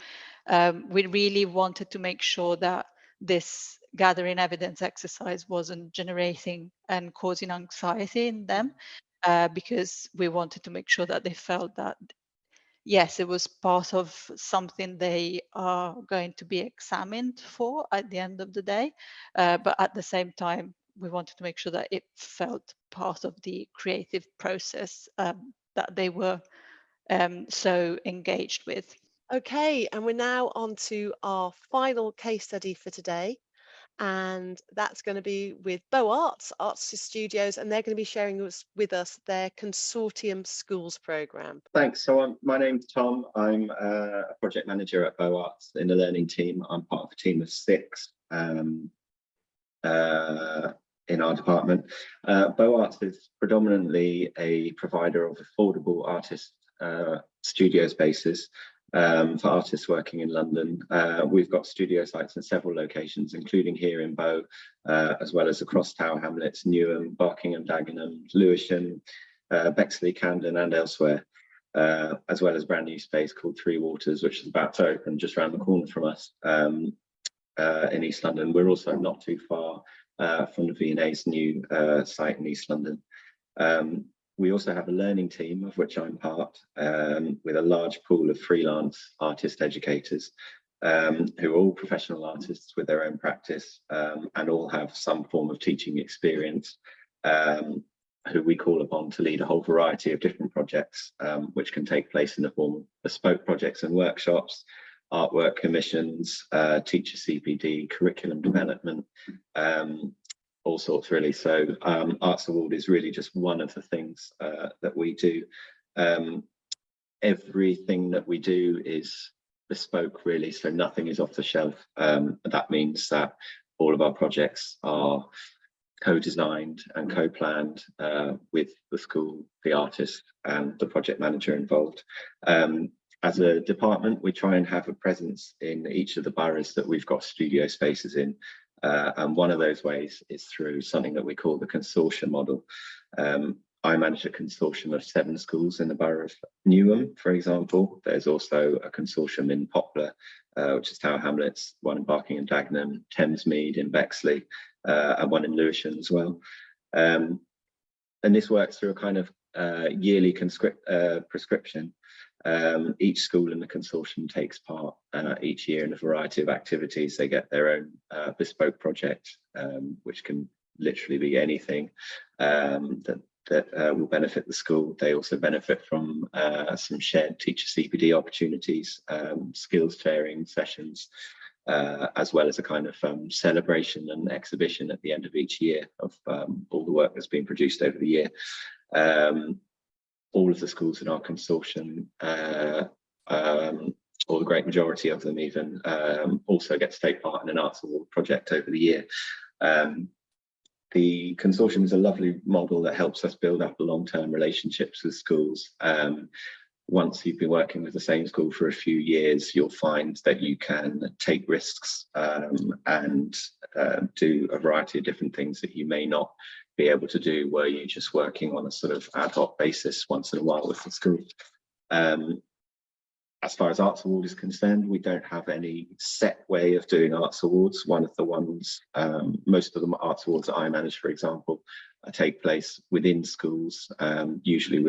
We really wanted to make sure that this gathering evidence exercise wasn't generating and causing anxiety in them, because we wanted to make sure that they felt that, yes, it was part of something they are going to be examined for at the end of the day. But at the same time, we wanted to make sure that it felt part of the creative process that they were so engaged with. Okay, and we're now on to our final case study for today. And that's going to be with Bow Arts Studios, and they're going to be sharing with us their Consortium Schools programme. Thanks. So my name's Tom. I'm a project manager at Bow Arts in the learning team. I'm part of a team of 6 in our department. Bow Arts is predominantly a provider of affordable artist studio spaces for artists working in London. We've got studio sites in several locations, including here in Bow, as well as across Tower Hamlets, Newham, Barkingham, Dagenham, Lewisham, Bexley, Camden, and elsewhere, as well as brand new space called Three Waters, which is about to open just around the corner from us in East London. We're also not too far from the V&A's new site in East London. We also have a learning team, of which I'm part, with a large pool of freelance artist educators who are all professional artists with their own practice and all have some form of teaching experience, who we call upon to lead a whole variety of different projects, which can take place in the form of bespoke projects and workshops, artwork commissions, teacher CPD, curriculum development, all sorts really. So Arts Award is really just one of the things that we do. Everything that we do is bespoke really, so nothing is off the shelf. That means that all of our projects are co-designed and co-planned with the school, the artist and the project manager involved. As a department, we try and have a presence in each of the boroughs that we've got studio spaces in. And one of those ways is through something that we call the consortia model. I manage a consortium of 7 schools in the borough of Newham, for example. There's also a consortium in Poplar, which is Tower Hamlets, one in Barkingham and Dagenham, Thamesmead in Bexley, and one in Lewisham as well. And this works through a kind of yearly prescription. Each school in the consortium takes part each year in a variety of activities. They get their own bespoke project, which can literally be anything that will benefit the school. They also benefit from some shared teacher CPD opportunities, skills sharing sessions, as well as a kind of celebration and exhibition at the end of each year of all the work that's been produced over the year. All of the schools in our consortium, or the great majority of them even, also get to take part in an Arts Award project over the year. The consortium is a lovely model that helps us build up long-term relationships with schools. Once you've been working with the same school for a few years, you'll find that you can take risks and do a variety of different things that you may not be able to do were you just working on a sort of ad hoc basis once in a while with the school. As far as Arts Award is concerned, we don't have any set way of doing Arts Awards. One of the ones, most of the Arts Awards that I manage, for example, take place within schools, usually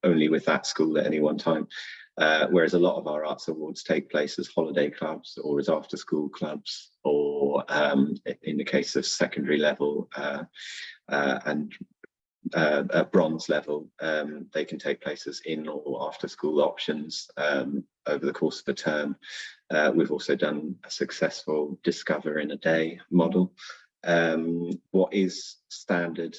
only with that school at any one time. Whereas a lot of our Arts Awards take place as holiday clubs or as after school clubs, or in the case of secondary level and at bronze level, they can take place as in or after school options over the course of the term. We've also done a successful Discover in a Day model. What is standard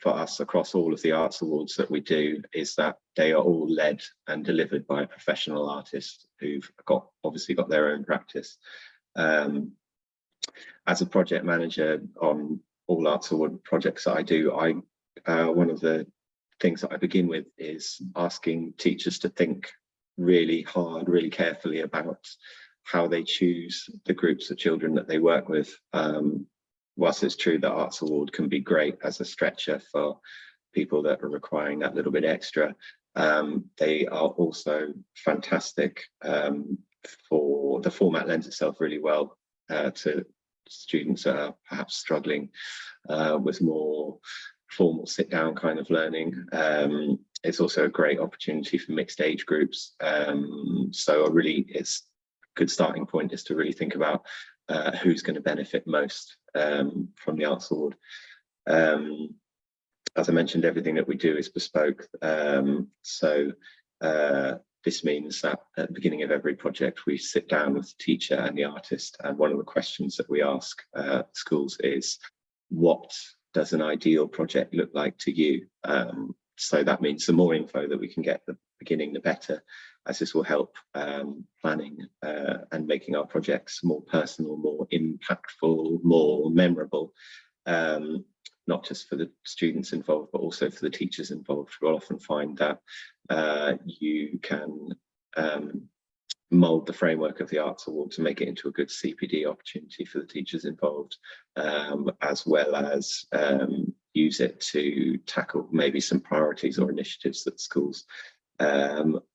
for us across all of the Arts Awards that we do is that they are all led and delivered by professional artists who've obviously got their own practice. As a project manager on all Arts Award projects that I do, one of the things that I begin with is asking teachers to think really hard, really carefully about how they choose the groups of children that they work with. Whilst it's true that Arts Award can be great as a stretcher for people that are requiring that little bit extra, they are also fantastic for the format lends itself really well to students that are perhaps struggling with more formal sit-down kind of learning. It's also a great opportunity for mixed age groups. So it's a good starting point is to really think about who's going to benefit most from the Arts Award. As I mentioned, everything that we do is bespoke. So This means that at the beginning of every project, we sit down with the teacher and the artist, and one of the questions that we ask schools is, what does an ideal project look like to you? So that means the more info that we can get at the beginning, the better, as this will help planning and making our projects more personal, more impactful, more memorable, not just for the students involved, but also for the teachers involved. We'll often find that you can mould the framework of the Arts Award to make it into a good CPD opportunity for the teachers involved, as well as use it to tackle maybe some priorities or initiatives that schools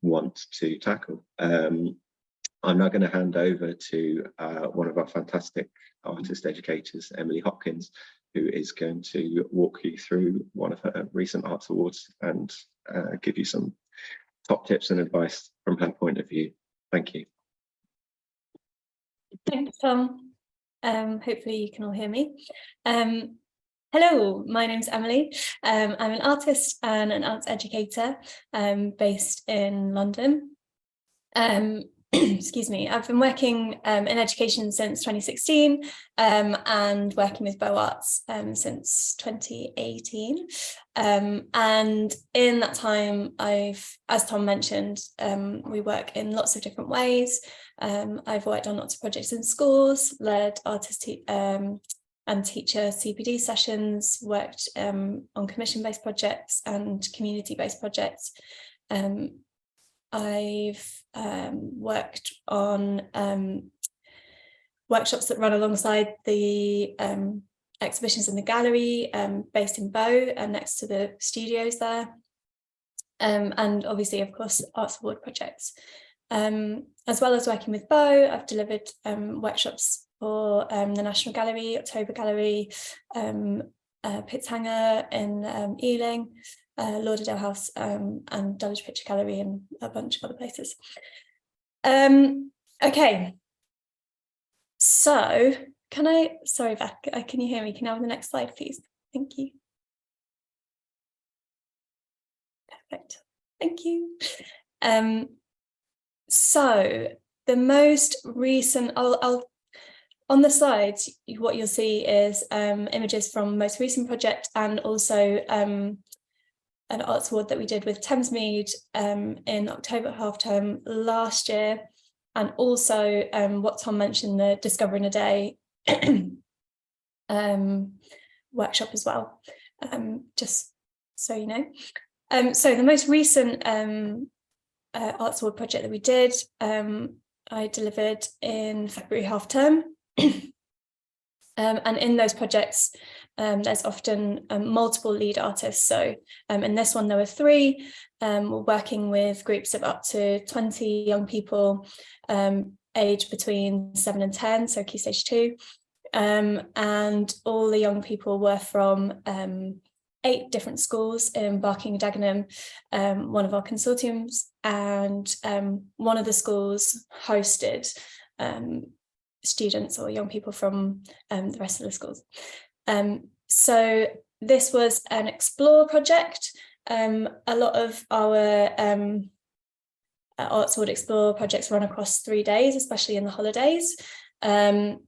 want to tackle. I'm now going to hand over to one of our fantastic artist educators, Emily Hopkins, who is going to walk you through one of her recent Arts Awards and give you some top tips and advice from her point of view. Thank you. Thanks, Tom. Hopefully you can all hear me. Hello, my name's Emily. I'm an artist and an arts educator based in London. Excuse me, I've been working in education since 2016 and working with Bow Arts since 2018. And in that time, as Tom mentioned, we work in lots of different ways. I've worked on lots of projects in schools, led artist and teacher CPD sessions, worked on commission-based projects and community-based projects. I've worked on workshops that run alongside the exhibitions in the gallery based in Bow and next to the studios there. And obviously, of course, Arts Award projects. As well as working with Bow, I've delivered workshops for the National Gallery, October Gallery, Pitzhanger in Ealing, Lauderdale House and Dulwich Picture Gallery and a bunch of other places. Okay, so sorry, Beck, can you hear me? Can I have the next slide, please? Thank you. Perfect, thank you. So the most recent, on the slides, what you'll see is images from most recent project and also an Arts Award that we did with Thamesmead in October half-term last year, and also what Tom mentioned, the Discovering a Day workshop as well, just so you know. So the most recent Arts Award project that we did, I delivered in February half-term. And in those projects, there's often multiple lead artists. So in this one, there were 3. We're working with groups of up to 20 young people, aged between 7 and 10, so Key Stage 2. And all the young people were from 8 different schools in Barking and Dagenham, one of our consortiums, and one of the schools hosted students or young people from the rest of the schools. So this was an Explore project. A lot of our Arts Award Explore projects run across 3 days, especially in the holidays. And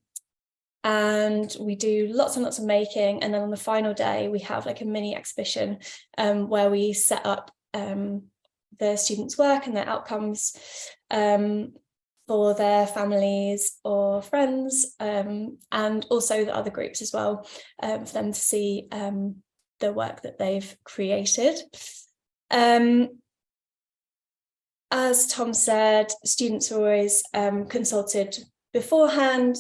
we do lots and lots of making, and then on the final day we have like a mini exhibition where we set up the students' work and their outcomes for their families or friends, and also the other groups as well, for them to see the work that they've created. As Tom said, students are always consulted beforehand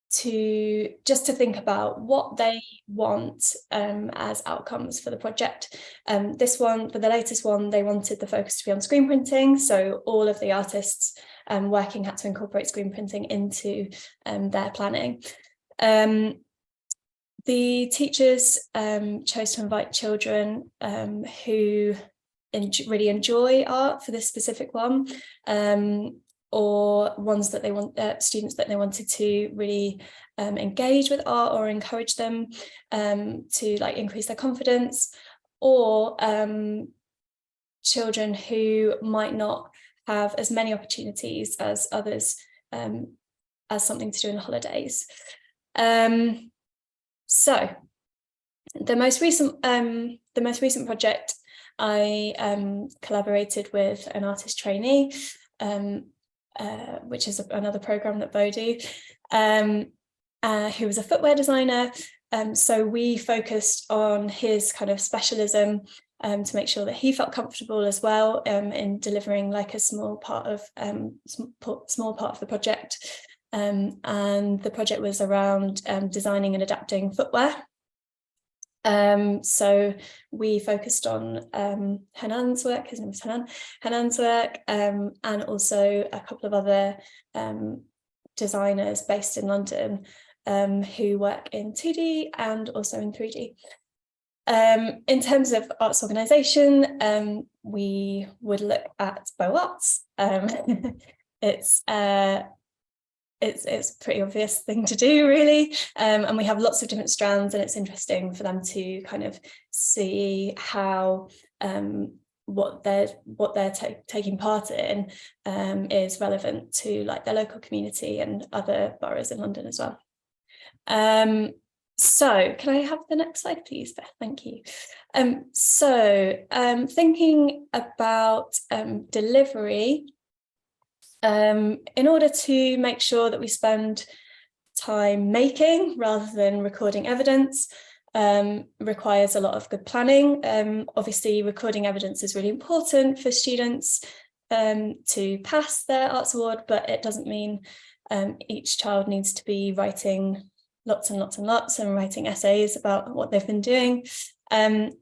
to think about what they want as outcomes for the project. This one, for the latest one, they wanted the focus to be on screen printing, so all of the artists working had to incorporate screen printing into their planning. The teachers chose to invite children who really enjoy art for this specific one, or ones that they want, students that they wanted to really engage with art or encourage them to like increase their confidence, or children who might not have as many opportunities as others, as something to do in the holidays. So the most recent project, I collaborated with an artist trainee, which is another program that Bo do, who was a footwear designer. So we focused on his kind of specialism to make sure that he felt comfortable as well in delivering like a small part of the project. And the project was around designing and adapting footwear. So we focused on Hanan's work, his name was Hanan's work, and also a couple of other designers based in London who work in 2D and also in 3D. In terms of arts organisation, we would look at Bow Arts. It's a pretty obvious thing to do, really, and we have lots of different strands, and it's interesting for them to kind of see how what they're taking part in is relevant to like their local community and other boroughs in London as well. So can I have the next slide, please, Beth? Thank you. Thinking about delivery, in order to make sure that we spend time making rather than recording evidence, requires a lot of good planning. Obviously, recording evidence is really important for students to pass their arts award, but it doesn't mean each child needs to be writing lots and lots and lots and writing essays about what they've been doing.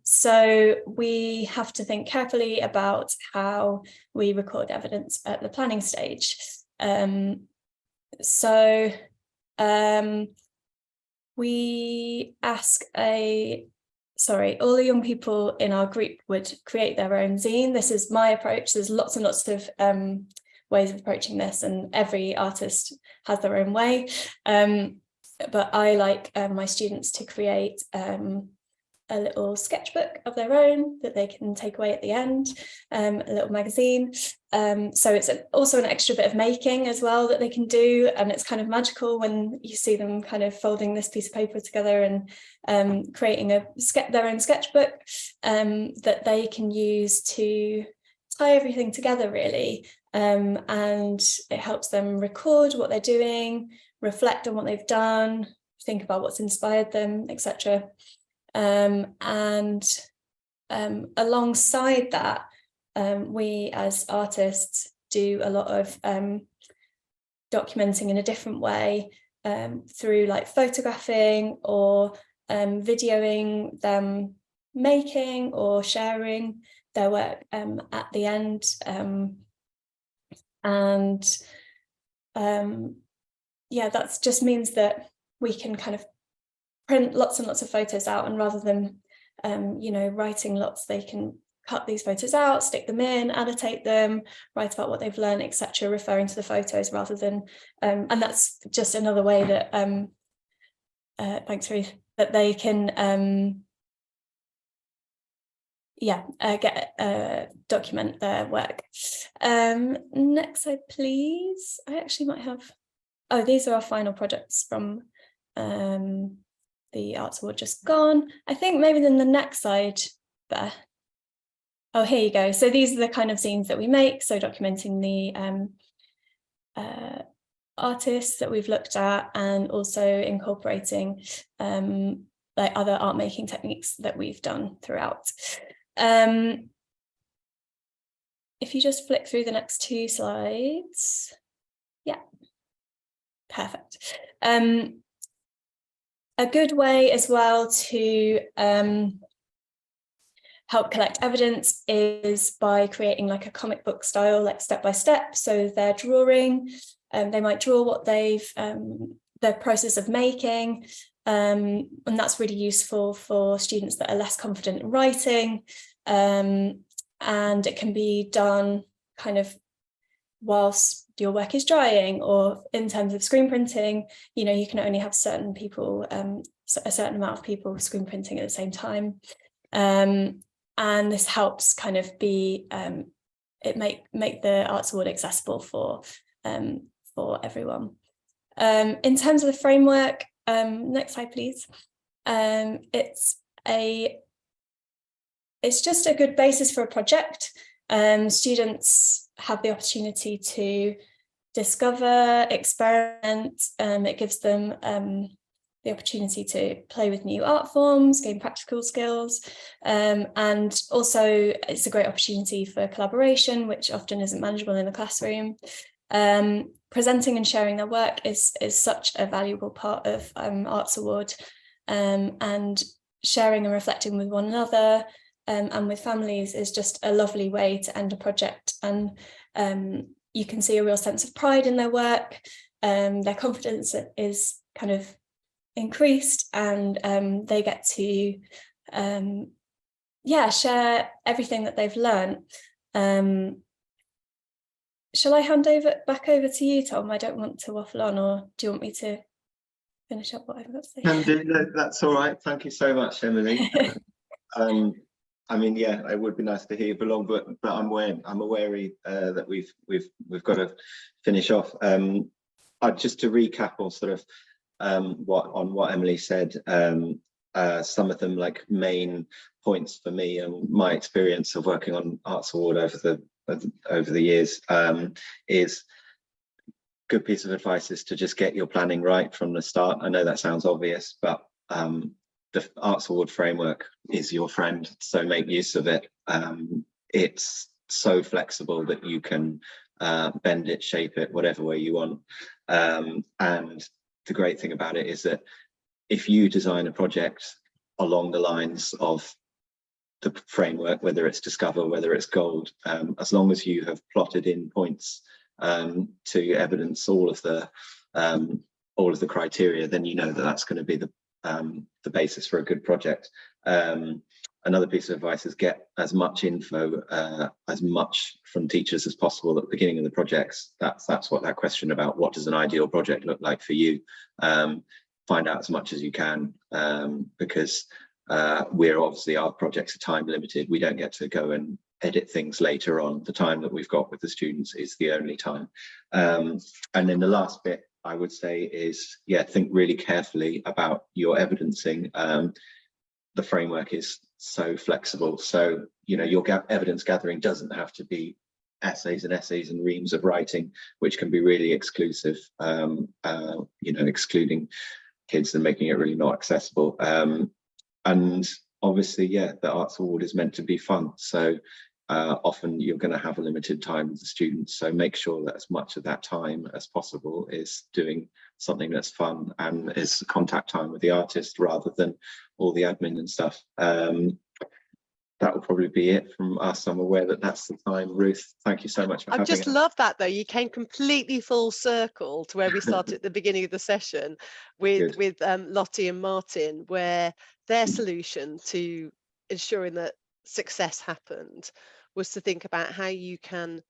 So we have to think carefully about how we record evidence at the planning stage. We ask all the young people in our group would create their own zine. This is my approach. There's lots and lots of ways of approaching this, and every artist has their own way. But I like my students to create a little sketchbook of their own that they can take away at the end, a little magazine. So it's also an extra bit of making as well that they can do, and it's kind of magical when you see them kind of folding this piece of paper together and creating their own sketchbook that they can use to tie everything together, really. And it helps them record what they're doing, reflect on what they've done, think about what's inspired them, etc. Alongside that, we as artists do a lot of documenting in a different way through like photographing or videoing them making or sharing their work at the end. Yeah, that just means that we can kind of print lots and lots of photos out, and rather than writing lots, they can cut these photos out, stick them in, annotate them, write about what they've learned, etc., referring to the photos rather than and that's just another way that thanks, Ruth, that they can document their work. Next slide, please. I actually might have, these are our final projects from the Arts Award just gone. I think maybe then the next slide there. Oh, here you go. So these are the kind of zines that we make. So documenting the artists that we've looked at, and also incorporating like other art making techniques that we've done throughout. If you just flick through the next two slides. Yeah, perfect. A good way as well to help collect evidence is by creating like a comic book style, like step by step. So they're drawing, they might draw what they've, their process of making, and that's really useful for students that are less confident in writing. And it can be done kind of whilst your work is drying, or in terms of screen printing, you can only have certain people, a certain amount of people screen printing at the same time. and this helps kind of be make the Arts Award accessible for everyone. In terms of the framework, next slide please. It's just a good basis for a project. Students have the opportunity to discover, experiment. It gives them the opportunity to play with new art forms, gain practical skills, and also it's a great opportunity for collaboration, which often isn't manageable in the classroom. Presenting and sharing their work is such a valuable part of Arts Award, and sharing and reflecting with one another and with families is just a lovely way to end a project. And you can see a real sense of pride in their work, their confidence is kind of increased, and they get to share everything that they've learned. Shall I hand back over to you, Tom? I don't want to waffle on, or do you want me to finish up what I've got to say? Can do. No, that's all right. Thank you so much, Emily. I mean, yeah, it would be nice to hear you belong, but I'm aware that we've got to finish off. Just to recap on sort of what Emily said, some of them like main points for me and my experience of working on Arts Award over the years is good piece of advice is to just get your planning right from the start. I know that sounds obvious, but the Arts Award framework is your friend, so make use of it. It's so flexible that you can bend it, shape it, whatever way you want. And the great thing about it is that if you design a project along the lines of the framework, whether it's Discover, whether it's Gold, as long as you have plotted in points to evidence all of the criteria, then you know that that's going to be the basis for a good project. Another piece of advice is get as much info, as much from teachers as possible at the beginning of the projects. That's what that question about what does an ideal project look like for you. Find out as much as you can, because we're obviously, our projects are time limited. We don't get to go and edit things later on. The time that we've got with the students is the only time. And then the last bit I would say is, yeah, think really carefully about your evidencing. The framework is so flexible. So, you know, your evidence gathering doesn't have to be essays and reams of writing, which can be really exclusive, you know, excluding kids and making it really not accessible. And obviously, yeah, the Arts Award is meant to be fun. So often you're going to have a limited time with the students. So make sure that as much of that time as possible is doing something that's fun and is contact time with the artist rather than all the admin and stuff. That will probably be it from us. I'm aware that that's the time. Ruth, thank you so much for having us. I just love that though. You came completely full circle to where we started at the beginning of the session with Lottie and Martin, where their solution to ensuring that success happened was to think about how you can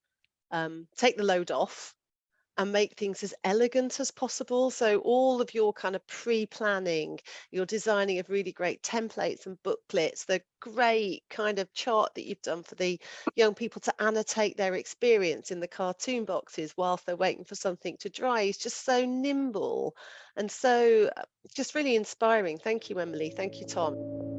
take the load off and make things as elegant as possible. So all of your kind of pre-planning, your designing of really great templates and booklets, the great kind of chart that you've done for the young people to annotate their experience in the cartoon boxes whilst they're waiting for something to dry is just so nimble and so just really inspiring. Thank you, Emily. Thank you, Tom.